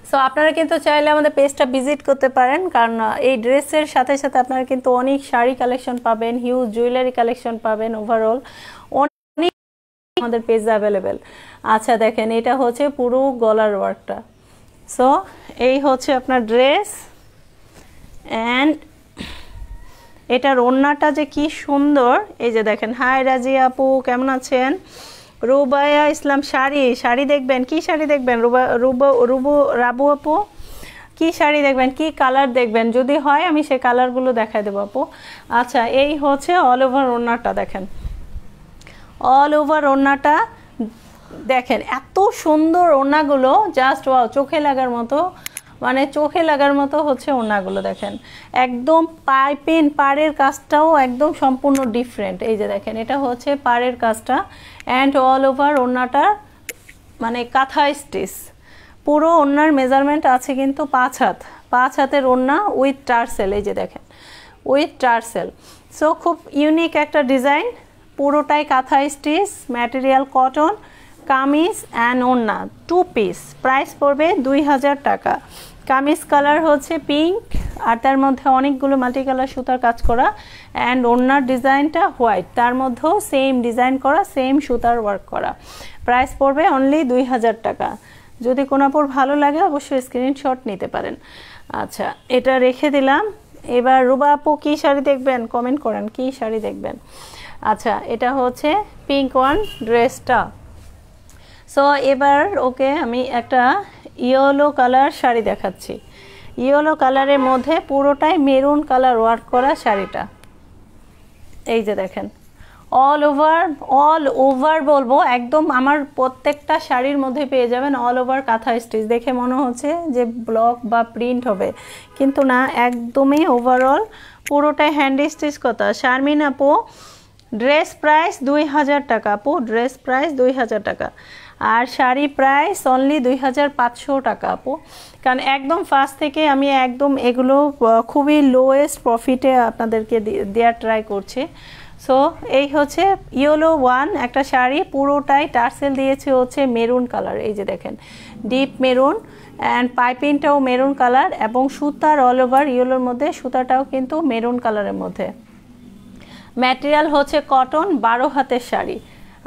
সো আপনারা কিন্তু চাইলে আমাদের পেজটা ভিজিট করতে পারেন, কারণ এই ড্রেসের সাথে সাথে আপনারা কিন্তু অনেক শাড়ি কালেকশন পাবেন, হিউজ জুয়েলারি কালেকশন পাবেন, ওভারঅল অনেক আমাদের পেজ অ্যাভেলেবেল। আচ্ছা দেখেন এটা হচ্ছে পুরো গলার ওয়ার্কটা। সো এই হচ্ছে আপনার ড্রেস, অ্যান্ড এটার ওড়নাটা যে কি সুন্দর, এই যে দেখেন। হাই রাজিয়া আপু, কেমন আছেন? রুবায়া ইসলাম, শাড়ি দেখবেন, কি শাড়ি দেখবেন? রাবু আপু, কি শাড়ি দেখবেন, কি কালার দেখবেন? যদি হয় আমি সেই কালারগুলো দেখাই দেবো আপু। আচ্ছা, এই হচ্ছে অল ওভার ওড়নাটা, দেখেন অল ওভার ওড়নাটা দেখেন, এত সুন্দর ওড়নাগুলো, জাস্ট ওয়াও, চোখে লাগার মতো, মানে চোখে লাগার মতো হচ্ছে ওড়নাগুলো। দেখেন একদম পাইপিং, পাড়ের কাজটাও একদম সম্পূর্ণ ডিফারেন্ট। এই যে দেখেন এটা হচ্ছে পাড়ের কাজটা, অ্যান্ড অল ওভার ওড়নাটা মানে কাঁথা স্টিচ। পুরো ওড়নার মেজারমেন্ট আছে কিন্তু 5 হাত, 5 হাতের ওড়না উইথ টার্সেল, এই যে দেখেন উইথ টার্সেল। সো খুব ইউনিক একটা ডিজাইন, পুরোটাই কাঁথা stitch, material cotton, kameez and ওড়না 2 পিস। প্রাইস পড়বে 2000 টাকা। কামিজ কালার হচ্ছে পিঙ্ক, আর তার মধ্যে অনেকগুলো মাল্টি কালার সুতার কাজ করা, অ্যান্ড ওড়নার ডিজাইনটা হোয়াইট, তার মধ্যেও সেম ডিজাইন করা, সেম সুতার ওয়ার্ক করা। প্রাইস পড়বে অনলি 2000 টাকা। যদি কোনো আপুর ভালো লাগে অবশ্যই স্ক্রিনশট নিতে পারেন। আচ্ছা, এটা রেখে দিলাম। এবার রুবা আপু কি শাড়ি দেখবেন কমেন্ট করেন, কি শাড়ি দেখবেন? আচ্ছা, এটা হচ্ছে পিঙ্ক ওয়ান ড্রেসটা। সো এবার ওকে আমি একটা ইয়েলো কালার শাড়ি দেখাচ্ছি। ইয়েলো কালারের মধ্যে পুরোটাই মেরুন কালার ওয়ার্ক করা শাড়িটা, এই যে দেখেন অল ওভার বলবো একদম, আমার প্রত্যেকটা শাড়ির মধ্যে পেয়ে যাবেন অল ওভার কাঁথা স্টিচ। দেখে মনে হচ্ছে যে ব্লক বা প্রিন্ট হবে, কিন্তু না, একদমই ওভারঅল পুরোটাই হ্যান্ড স্টিচ করা। শারমিন আপু ড্রেস প্রাইস 2000 টাকা আপু, ড্রেস প্রাইস 2000 টাকা, আর শাড়ি প্রাইস অনলি 2500 টাকা আপু। কারণ একদম ফার্স্ট থেকে আমি একদম এগুলো খুবই লোয়েস্ট প্রফিটে আপনাদেরকে দেওয়ার ট্রাই করছি। সো এই হচ্ছে ইয়েলো ওয়ান একটা শাড়ি, পুরোটাই টার্সেল দিয়েছে হচ্ছে মেরুন কালার, এই যে দেখেন ডিপ মেরুন, অ্যান্ড পাইপিংটাও মেরুন কালার, এবং সুতার অল ওভার ইয়েলোর মধ্যে, সুতাটাও কিন্তু মেরুন কালারের মধ্যে। ম্যাটেরিয়াল হচ্ছে কটন, 12 হাতের শাড়ি,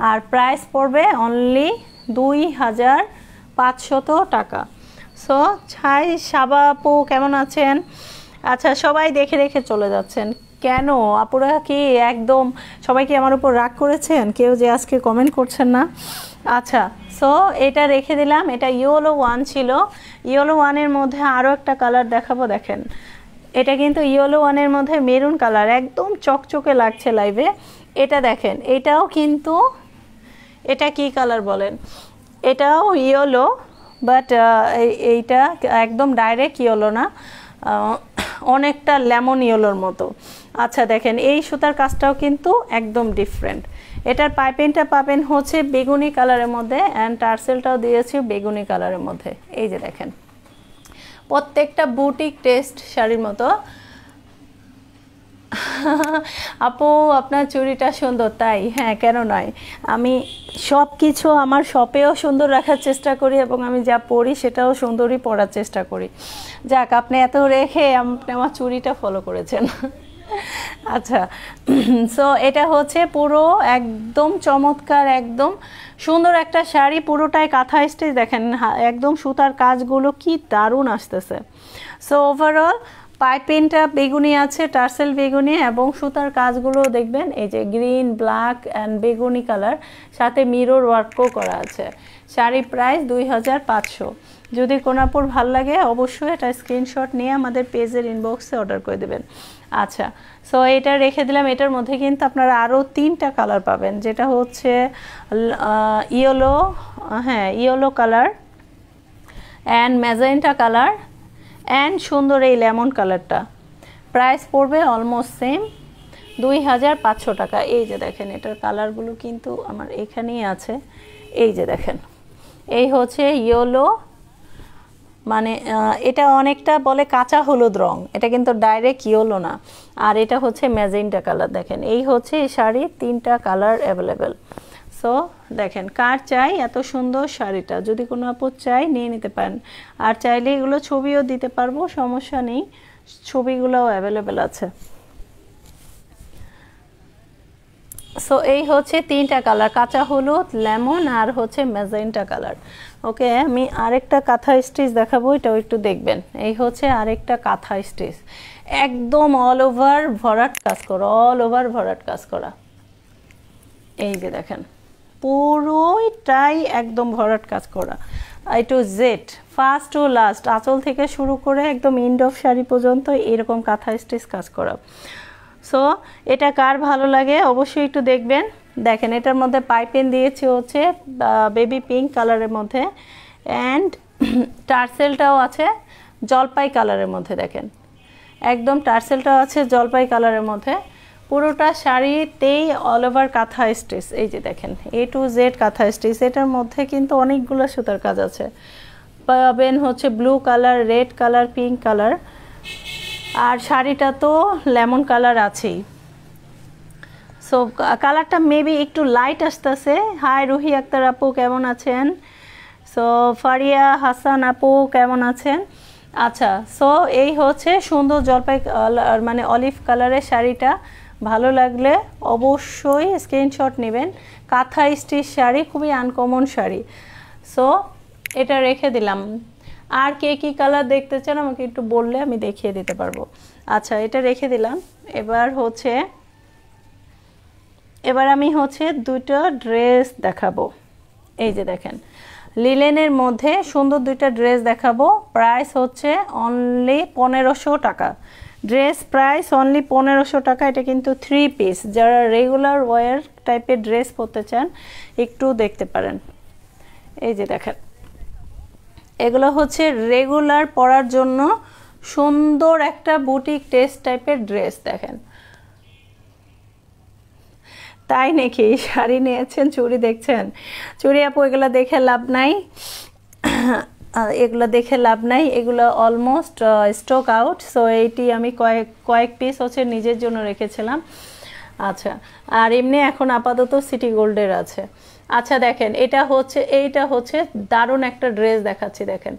আর প্রাইস পড়বে অনলি 2500 টাকা। সো ছাই সাবা আপু কেমন আছেন? আচ্ছা সবাই দেখে রেখে চলে যাচ্ছেন কেন আপুরা? কি একদম সবাই কি আমার উপর রাগ করেছেন? কেউ যে আজকে কমেন্ট করছেন না। আচ্ছা সো এটা রেখে দিলাম, এটা ইয়েলো ওয়ান ছিল। ইয়েলো ওয়ানের মধ্যে আরও একটা কালার দেখাবো, দেখেন এটা কিন্তু ইয়েলো ওয়ানের মধ্যে মেরুন কালার, একদম চকচকে লাগছে লাইভে। এটা দেখেন, এটাও কিন্তু, এটা কি কালার বলেন, এটাও ইয়েলো, বাট এইটা একদম ডাইরেক্ট ইয়েলো না, অনেকটা লেমন ইয়েলোর মতো। আচ্ছা দেখেন এই সুতার কাজটাও কিন্তু একদম ডিফারেন্ট। এটার পাইপিংটা পাবেন হচ্ছে বেগুনি কালারের মধ্যে, অ্যান্ড টার্সেলটাও দিয়েছি বেগুনি কালারের মধ্যে। এই যে দেখেন প্রত্যেকটা বুটিক টেস্ট শাড়ির মতো। আপু আপনার চুড়িটা সুন্দর, তাই? হ্যাঁ কেন নয়, আমি সব কিছু আমার শপেও সুন্দর রাখার চেষ্টা করি, এবং আমি যা পরি সেটাও সুন্দরই পরার চেষ্টা করি। যাক আপনি এত রেখে আপনি আমার চুড়িটা ফলো করেছেন। আচ্ছা সো এটা হচ্ছে পুরো একদম চমৎকার, একদম সুন্দর একটা শাড়ি, পুরোটাই কাঁথা স্টিচ, দেখেন একদম সুতার কাজগুলো কি দারুণ আসতেছে। সো ওভারঅল পাইপিংটা বেগুনি আছে, টার্সেল বেগুনি, এবং সুতার কাজগুলো দেখবেন এই যে গ্রিন, ব্ল্যাক অ্যান্ড বেগুনি কালার, সাথে মিরর ওয়ার্কও করা আছে। শাড়ি প্রাইস 2500। যদি কোনাপুর ভাল লাগে অবশ্যই এটা স্ক্রিনশট নিয়ে আমাদের পেজের ইনবক্সে অর্ডার করে দেবেন। আচ্ছা সো এটা রেখে দিলাম। এটার মধ্যে কিন্তু আপনারা আরও 3টা কালার পাবেন, যেটা হচ্ছে ইয়েলো, হ্যাঁ yellow colour, and magenta colour, and সুন্দর এই লেমন কালারটা। প্রাইস পড়বে অলমোস্ট সেম 2500 টাকা। এই যে দেখেন এটার কালারগুলো কিন্তু আমার এখানেই আছে, এই যে দেখেন এই হচ্ছে ইয়েলো, মানে এটা অনেকটা বলে কাঁচা হলুদ রং, এটা কিন্তু ডাইরেক্ট ইয়েলো না, আর এটা হচ্ছে ম্যাজেন্টা কালার। দেখেন এই হচ্ছে এই শাড়ির 3টা কালার অ্যাভেলেবেল। সো দেখেন কার চাই এত সুন্দর শাড়িটা, যদি কোনো আপু চাই নিয়ে নিতে পারেন, আর চাইলে এগুলো ছবিও দিতে পারবো, সমস্যা নেই, ছবিগুলোও অ্যাভেলেবেল আছে। সো এই হচ্ছে 3টা কালার, কাঁচা হলুদ, লেমন, আর হচ্ছে ম্যাজেন্টা কালার। ওকে আমি আরেকটা কাঁথা স্টিচ দেখাবো, এটাও একটু দেখবেন। এই হচ্ছে আরেকটা কাঁথা স্টিচ, একদম অল ওভার ভরাট কাজ করা, অল ওভার ভরাট কাজ করা। এই যে দেখেন পুরোটাই একদম ভরাট কাজ করা, A to Z, first to last, আঁচল থেকে শুরু করে একদম এন্ড অফ শাড়ি পর্যন্ত এরকম কাঁথা স্টিচ কাজ করা। সো এটা কার ভালো লাগে অবশ্যই একটু দেখবেন। দেখেন এটার মধ্যে পাইপিং দিয়েছি হচ্ছে বেবি পিঙ্ক কালারের মধ্যে, অ্যান্ড টার্সেলটাও আছে জলপাই কালারের মধ্যে। দেখেন একদম টার্সেলটাও আছে জলপাই কালারের মধ্যে, পুরোটা শাড়িতেই অল ওভার কাঁথা স্টিচ। এই যে দেখেন A to Z kantha stitch. এটার মধ্যে কিন্তু অনেকগুলো সুতার কাজ আছে, পাবেন হচ্ছে blue colour, red colour, pink colour, আর শাড়িটা তো লেমন কালার আছেই। সো কালারটা মেবি একটু লাইট আসতেছে। হাই রুহি আক্তার আপু কেমন আছেন? সো ফারিয়া হাসান আপু কেমন আছেন? আচ্ছা সো এই হচ্ছে সুন্দর জলপাই কালার, মানে অলিভ কালারের শাড়িটা। ভালো লাগলে অবশ্যই স্ক্রিনশট নেবেন। কাঁথা স্টিচ শাড়ি, খুবই আনকমন শাড়ি। সো এটা রেখে দিলাম। আর কে কী কালার দেখতে চান আমাকে একটু বললে আমি দেখিয়ে দিতে পারবো। আচ্ছা এটা রেখে দিলাম। এবার আমি হচ্ছে দুটো ড্রেস দেখাবো। এই যে দেখেন লিলেনের মধ্যে সুন্দর দুইটা ড্রেস দেখাবো। প্রাইস হচ্ছে অনলি 1500 টাকা। ড্রেস প্রাইস অনলি 1500 টাকা। এটা কিন্তু 3 পিস, যারা রেগুলার ওয়্যার টাইপের ড্রেস পরতে চান একটু দেখতে পারেন। এই যে দেখেন এগুলো হচ্ছে রেগুলার পরার জন্য সুন্দর একটা বুটিক টেস্ট টাইপের ড্রেস দেখেন। তাই নাকি শাড়ি নিয়েছেন, চুড়ি দেখছেন? চুড়ি আপু এগুলো দেখে লাভ নাই, এগুলো দেখে লাভ নাই, এগুলো অলমোস্ট স্টক আউট। সো এইটি আমি কয়েক পিস হচ্ছে নিজের জন্য রেখেছিলাম। আচ্ছা, আর এমনি এখন আপাতত সিটি গোল্ডের আছে। আচ্ছা দেখেন, এইটা হচ্ছে দারুণ একটা ড্রেস দেখাচ্ছি দেখেন,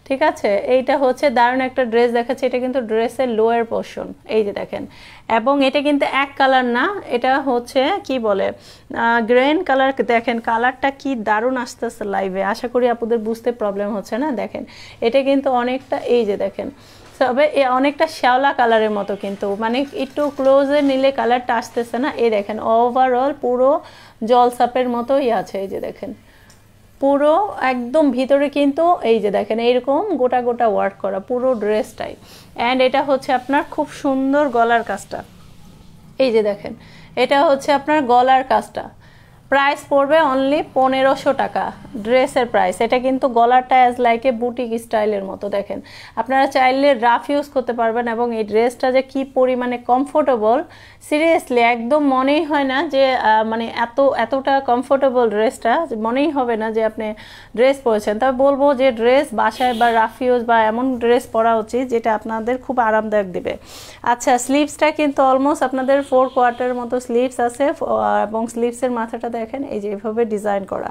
ঠিক আছে? এইটা হচ্ছে দারুণ একটা ড্রেস দেখাচ্ছে, এটা কিন্তু ড্রেসের লোয়ার পোর্শন, এই যে দেখেন। এবং এটা কিন্তু এক কালার না, এটা হচ্ছে কি বলে গ্রেন কালার। দেখেন কালারটা কি দারুণ আসতেছে লাইভে, আশা করি আপনাদের বুঝতে প্রবলেম হচ্ছে না। দেখেন এটা কিন্তু অনেকটা, এই যে দেখেন, তবে অনেকটা শ্যাওলা কালারের মতো, কিন্তু মানে একটু ক্লোজে নিলে কালারটা আসতেছে না। এই দেখেন ওভারঅল পুরো জলসাপের মতোই আছে, এই যে দেখেন পুরো একদম ভিতরে কিন্তু এই যে দেখেন এইরকম গোটা গোটা ওয়ার্ক করা পুরো ড্রেসটাই। অ্যান্ড এটা হচ্ছে আপনার খুব সুন্দর গলার কাজটা, এই যে দেখেন এটা হচ্ছে আপনার গলার কাজটা। প্রাইস পড়বে অনলি 1500 টাকা ড্রেসের প্রাইস। এটা কিন্তু গলাটা অ্যাজ লাইক এ বুটিক স্টাইলের মতো দেখেন, আপনারা চাইলে রাফ ইউজ করতে পারবেন। এবং এই ড্রেসটা যে কি পরিমাণে কমফোর্টেবল, সিরিয়াসলি একদম মনেই হয় না যে মানে এতটা কমফোর্টেবল ড্রেসটা, মনেই হবে না যে আপনি ড্রেস পরেছেন। তবে বলবো যে ড্রেস বাসায় বা রাফ ইউজ বা এমন ড্রেস পরা উচিত যেটা আপনাদের খুব আরামদায়ক দিবে। আচ্ছা, স্লিভসটা কিন্তু অলমোস্ট আপনাদের 4 কোয়ার্টারের মতো স্লিভস আছে, এবং স্লিভসের মাথাটা দেখেন এই যে এভাবে ডিজাইন করা।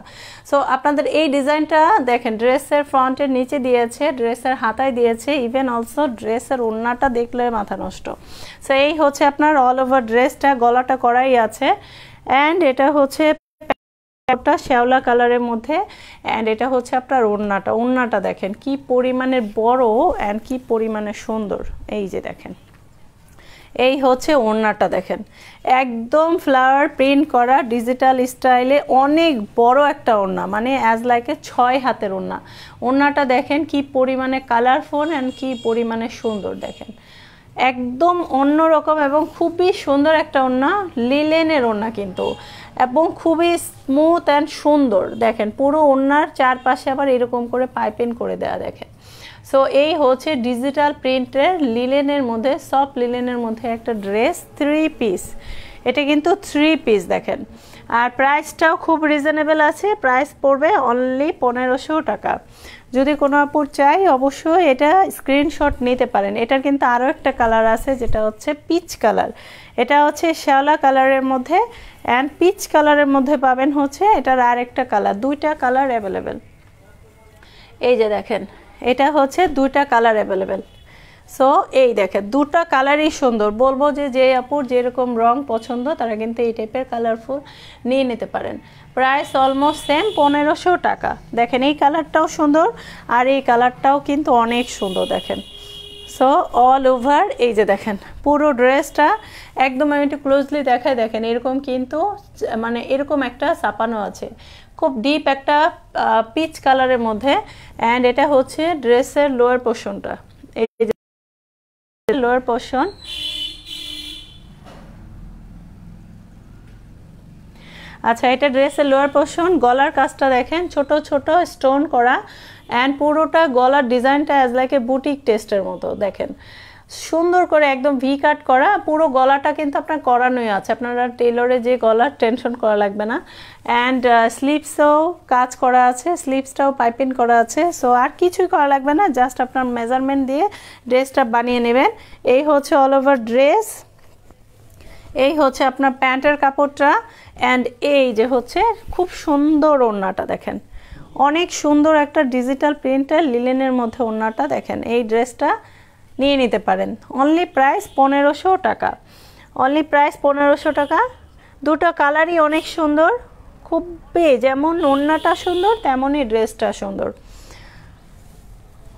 সো আপনাদের এই ডিজাইনটা দেখেন ড্রেসের ফ্রন্টের নিচে দিয়েছে, ড্রেসের হাতায় দিয়েছে, ইভেন অলসো ড্রেসের ওড়নাটা দেখলে মাথা নষ্ট। সো এই হচ্ছে আপনার অল ওভার ড্রেসটা, গলাটা করাই আছে। অ্যান্ড এটা হচ্ছে শ্যাওলা কালারের মধ্যে, অ্যান্ড এটা হচ্ছে আপনার ওড়নাটা দেখেন কি পরিমাণের বড় অ্যান্ড কি পরিমাণে সুন্দর, এই যে দেখেন এই হচ্ছে ওড়নাটা দেখেন, একদম ফ্লাওয়ার প্রিন্ট করা ডিজিটাল স্টাইলে অনেক বড় একটা ওড়না, মানে অ্যাজ লাইক এ 6 হাতের ওড়নাটা দেখেন কি পরিমাণে কালারফুল অ্যান্ড কি পরিমাণে সুন্দর দেখেন, একদম অন্যরকম এবং খুবই সুন্দর একটা ওড়না, লিলেনের ওড়না কিন্তু, এবং খুবই স্মুথ অ্যান্ড সুন্দর দেখেন। পুরো ওড়নার চারপাশে আবার এরকম করে পাইপিং করে দেওয়া দেখেন। সো এই হচ্ছে ডিজিটাল প্রিন্টের লিলেনের মধ্যে, সফট লিলেনের মধ্যে একটা ড্রেস 3 পিস। এটা কিন্তু 3 পিস দেখেন, আর প্রাইসটাও খুব রিজনেবল আছে, প্রাইস পড়বে অনলি 1500 টাকা। যদি কোনো আপুর চাই অবশ্যই এটা স্ক্রিনশট নিতে পারেন। এটার কিন্তু আরও একটা কালার আছে যেটা হচ্ছে পিচ কালার, এটা হচ্ছে শ্যাওলা কালারের মধ্যে, অ্যান্ড পিচ কালারের মধ্যে পাবেন হচ্ছে এটার আরেকটা কালার, 2টা কালার অ্যাভেলেবেল। এই যে দেখেন এটা হচ্ছে 2টা কালার অ্যাভেলেবেল। সো এই দেখেন 2টা কালারই সুন্দর, বলবো যে আপুর যেরকম রং পছন্দ তারা কিন্তু এই টাইপের কালারফুল নিয়ে নিতে পারেন। প্রাইস অলমোস্ট সেম 1500 টাকা। দেখেন এই কালারটাও সুন্দর আর এই কালারটাও কিন্তু অনেক সুন্দর দেখেন। সো অল ওভার এই যে দেখেন পুরো ড্রেসটা একদম আমি একটু ক্লোজলি দেখাই, দেখেন এরকম কিন্তু মানে এরকম একটা ছাপানো আছে, খুব ডিপ একটা পিচ কালারের মধ্যে। অ্যান্ড এটা হচ্ছে ড্রেসের লোয়ার পোর্শনটা, এই যে লোয়ার পোর্শন। আচ্ছা, এটা ড্রেসের লোয়ার পোর্শন, গলার কাজটা দেখেন ছোট ছোট স্টোন করা, অ্যান্ড পুরোটা গলার ডিজাইনটা অ্যাজ লাইক এ বুটিক টেস্টের মতো দেখেন, সুন্দর করে একদম ভি কাট করা। পুরো গলাটা কিন্তু আপনার করানোই আছে, আপনারা টেলরে যে গলার টেনশন করা লাগবে না। অ্যান্ড স্লিভসও কাজ করা আছে, স্লিভসটাও পাইপিং করা আছে। সো আর কিছুই করা লাগবে না, জাস্ট আপনার মেজারমেন্ট দিয়ে ড্রেসটা বানিয়ে নেবেন। এই হচ্ছে অল ওভার ড্রেস, এই হচ্ছে আপনার প্যান্টের কাপড়টা, অ্যান্ড এই যে হচ্ছে খুব সুন্দর ওড়নাটা দেখেন, অনেক সুন্দর একটা ডিজিটাল প্রিন্টের লিলেনের মধ্যে ওড়নাটা দেখেন। এই ড্রেসটা নিয়ে নিতে পারেন, অনলি প্রাইস 1500 টাকা, অনলি প্রাইস 1500 টাকা। 2টো কালারই অনেক সুন্দর, খুবই যেমন ওড়নাটা সুন্দর তেমনই ড্রেসটা সুন্দর।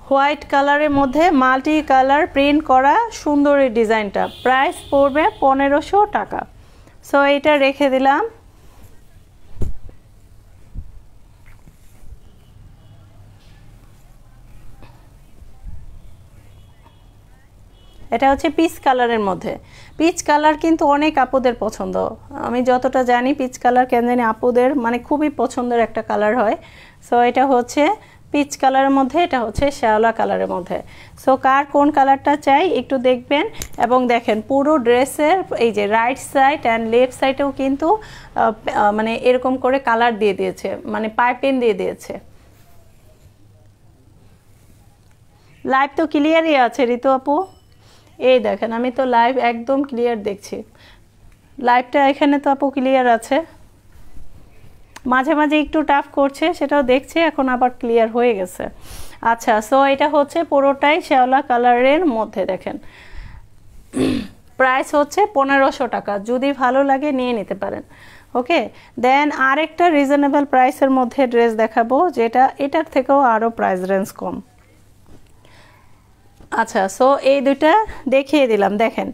হোয়াইট কালারের মধ্যে মাল্টি কালার প্রিন্ট করা সুন্দর এই ডিজাইনটা, প্রাইস পড়বে 1500 টাকা। সো এটা রেখে দিলাম। এটা হচ্ছে পিচ কালারের মধ্যে, পিচ কালার কিন্তু অনেক আপুদের পছন্দ, আমি যতটা জানি পিচ কালার কেন জানি আপুদের মানে খুবই পছন্দের একটা কালার হয়। সো এটা হচ্ছে পিচ কালারের মধ্যে, এটা হচ্ছে শ্যাওলা কালারের মধ্যে। সো কার কোন কালারটা চাই একটু দেখবেন। এবং দেখেন পুরো ড্রেসের এই যে রাইট সাইড অ্যান্ড লেফট সাইডেও কিন্তু মানে এরকম করে কালার দিয়ে দিয়েছে, মানে পাইপিং দিয়ে দিয়েছে। লাইভ তো ক্লিয়ারই আছে ঋতু আপু, এই দেখেন আমি তো লাইভ একদম ক্লিয়ার দেখছি। লাইভটা এখানে তো আপু ক্লিয়ার আছে, মাঝে মাঝে একটু টাফ করছে সেটাও দেখছি, এখন আবার ক্লিয়ার হয়ে গেছে। আচ্ছা, সো এটা হচ্ছে পুরোটাই শ্যাওলা কালারের মধ্যে। দেখেন প্রাইস হচ্ছে 1500 টাকা, যদি ভালো লাগে নিয়ে নিতে পারেন। ওকে, দেন আরেকটা রিজনেবল প্রাইসের মধ্যে ড্রেস দেখাবো, যেটা এটার থেকেও আরও প্রাইস রেঞ্জ কম। আচ্ছা, সো এই দুইটা দেখিয়ে দিলাম। দেখেন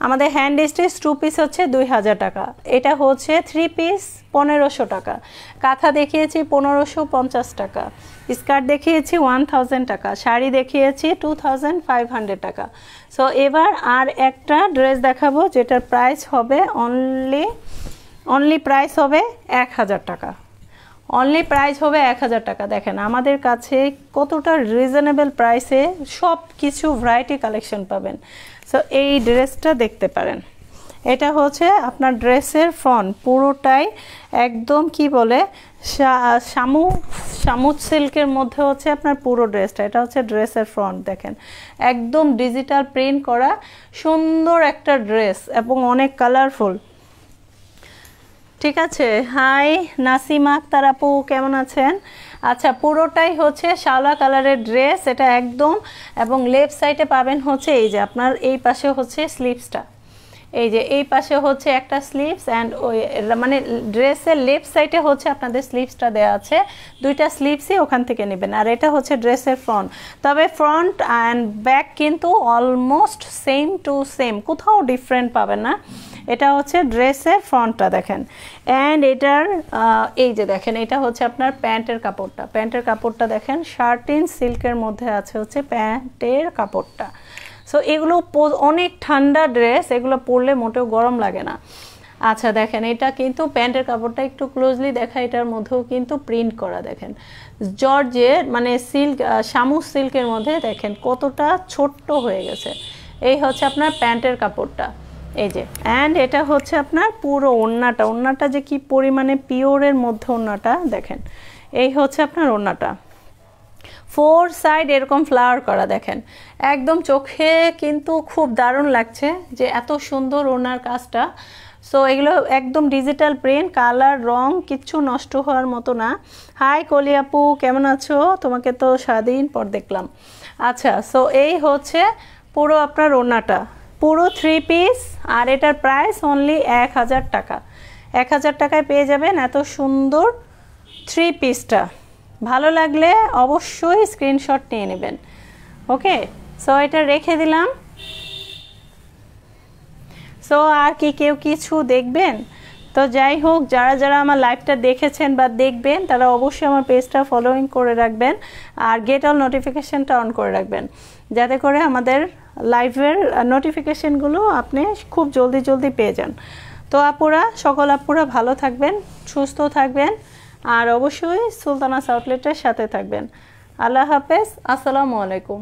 আমাদের হ্যান্ড স্টিচ 2 পিস হচ্ছে 2000 টাকা, এটা হচ্ছে 3 পিস 1500 টাকা, কাঁথা দেখিয়েছি 1550 টাকা, স্কার্ট দেখিয়েছি 1000 টাকা, শাড়ি দেখিয়েছি 2500 টাকা। সো এবার আর একটা ড্রেস দেখাবো যেটার প্রাইস হবে অনলি প্রাইস হবে 1000 টাকা, অনলি প্রাইস হবে 1000 টাকা। দেখেন আমাদের কাছে কতটা রিজনেবল প্রাইসে সব কিছু ভ্যারাইটি কালেকশন পাবেন। সো এই ড্রেসটা দেখতে পারেন, এটা হচ্ছে আপনার ড্রেসের ফ্রন্ট পুরোটাই একদম কি বলে শামুক সিল্কের মধ্যে হচ্ছে আপনার পুরো ড্রেসটা, এটা হচ্ছে ড্রেসের ফ্রন্ট। দেখেন একদম ডিজিটাল প্রিন্ট করা সুন্দর একটা ড্রেস এবং অনেক কালারফুল। ঠিক আছে, হাই নাসিমা আক্তার আপু, কেমন আছেন? আচ্ছা, পুরোটাই হচ্ছে শ্যাওলা কালারের ড্রেস এটা একদম, এবং লেফট সাইডে পাবেন হচ্ছে এই যে আপনার এই পাশে হচ্ছে স্লিভসটা, এই যে এই পাশে হচ্ছে একটা স্লিভস অ্যান্ড ওই মানে ড্রেসের লেফট সাইডে হচ্ছে আপনাদের স্লিভসটা দেওয়া আছে, দুইটা স্লিভসই ওখান থেকে নেবেন। আর এটা হচ্ছে ড্রেসের ফ্রন্ট, তবে ফ্রন্ট অ্যান্ড ব্যাক কিন্তু অলমোস্ট সেম টু সেম, কোথাও ডিফারেন্ট পাবেন না। এটা হচ্ছে ড্রেসের ফ্রন্টটা দেখেন, অ্যান্ড এটার এই যে দেখেন এটা হচ্ছে আপনার প্যান্টের কাপড়টা, প্যান্টের কাপড়টা দেখেন শার্টিন সিল্কের মধ্যে আছে হচ্ছে প্যান্টের কাপড়টা। সো এগুলো অনেক ঠান্ডা ড্রেস, এগুলো পরলে মোটেও গরম লাগে না। আচ্ছা দেখেন এটা কিন্তু প্যান্টের কাপড়টা একটু ক্লোজলি দেখা, এটার মধ্যেও কিন্তু প্রিন্ট করা, দেখেন জর্জের মানে সিল্ক শামুক সিল্কের মধ্যে দেখেন কতটা ছোট্ট হয়ে গেছে। এই হচ্ছে আপনার প্যান্টের কাপড়টা, এই যে, অ্যান্ড এটা হচ্ছে আপনার পুরো ওড়নাটা যে কি পরিমাণে পিওরের মধ্যে ওড়নাটা দেখেন, এই হচ্ছে আপনার ওড়নাটা 4 সাইড এরকম ফ্লাওয়ার করা, দেখেন একদম চোখে কিন্তু খুব দারুণ লাগছে যে এত সুন্দর ওড়নার কাজটা। সো এগুলো একদম ডিজিটাল প্রিন্ট, কালার রং কিচ্ছু নষ্ট হওয়ার মতো না। হাই কলি আপু, কেমন আছো? তোমাকে তো সারাদিন পর দেখলাম। আচ্ছা, সো এই হচ্ছে পুরো আপনার ওড়নাটা, পুরো 3 পিস, আর এটার প্রাইস অনলি 1000 টাকা। 1000 টাকায় পেয়ে যাবেন এত সুন্দর 3 পিসটা। ভালো লাগলে অবশ্যই স্ক্রিনশট নিয়ে নেবেন। ওকে, সো এটা রেখে দিলাম। সো আর কি কেউ কিছু দেখবেন? তো যাই হোক, যারা যারা আমার লাইভটা দেখেছেন বা দেখবেন তারা অবশ্যই আমার পেজটা ফলোইং করে রাখবেন, আর গেট অল নোটিফিকেশানটা অন করে রাখবেন, যাতে করে আমাদের লাইভের নোটিফিকেশানগুলো আপনি খুব জলদি পেয়ে যান। তো আপুরা, সকল আপুরা ভালো থাকবেন, সুস্থ থাকবেন, আর অবশ্যই সুলতানাস আউটলেটের সাথে থাকবেন। আল্লাহ হাফেজ, আসসালামু আলাইকুম।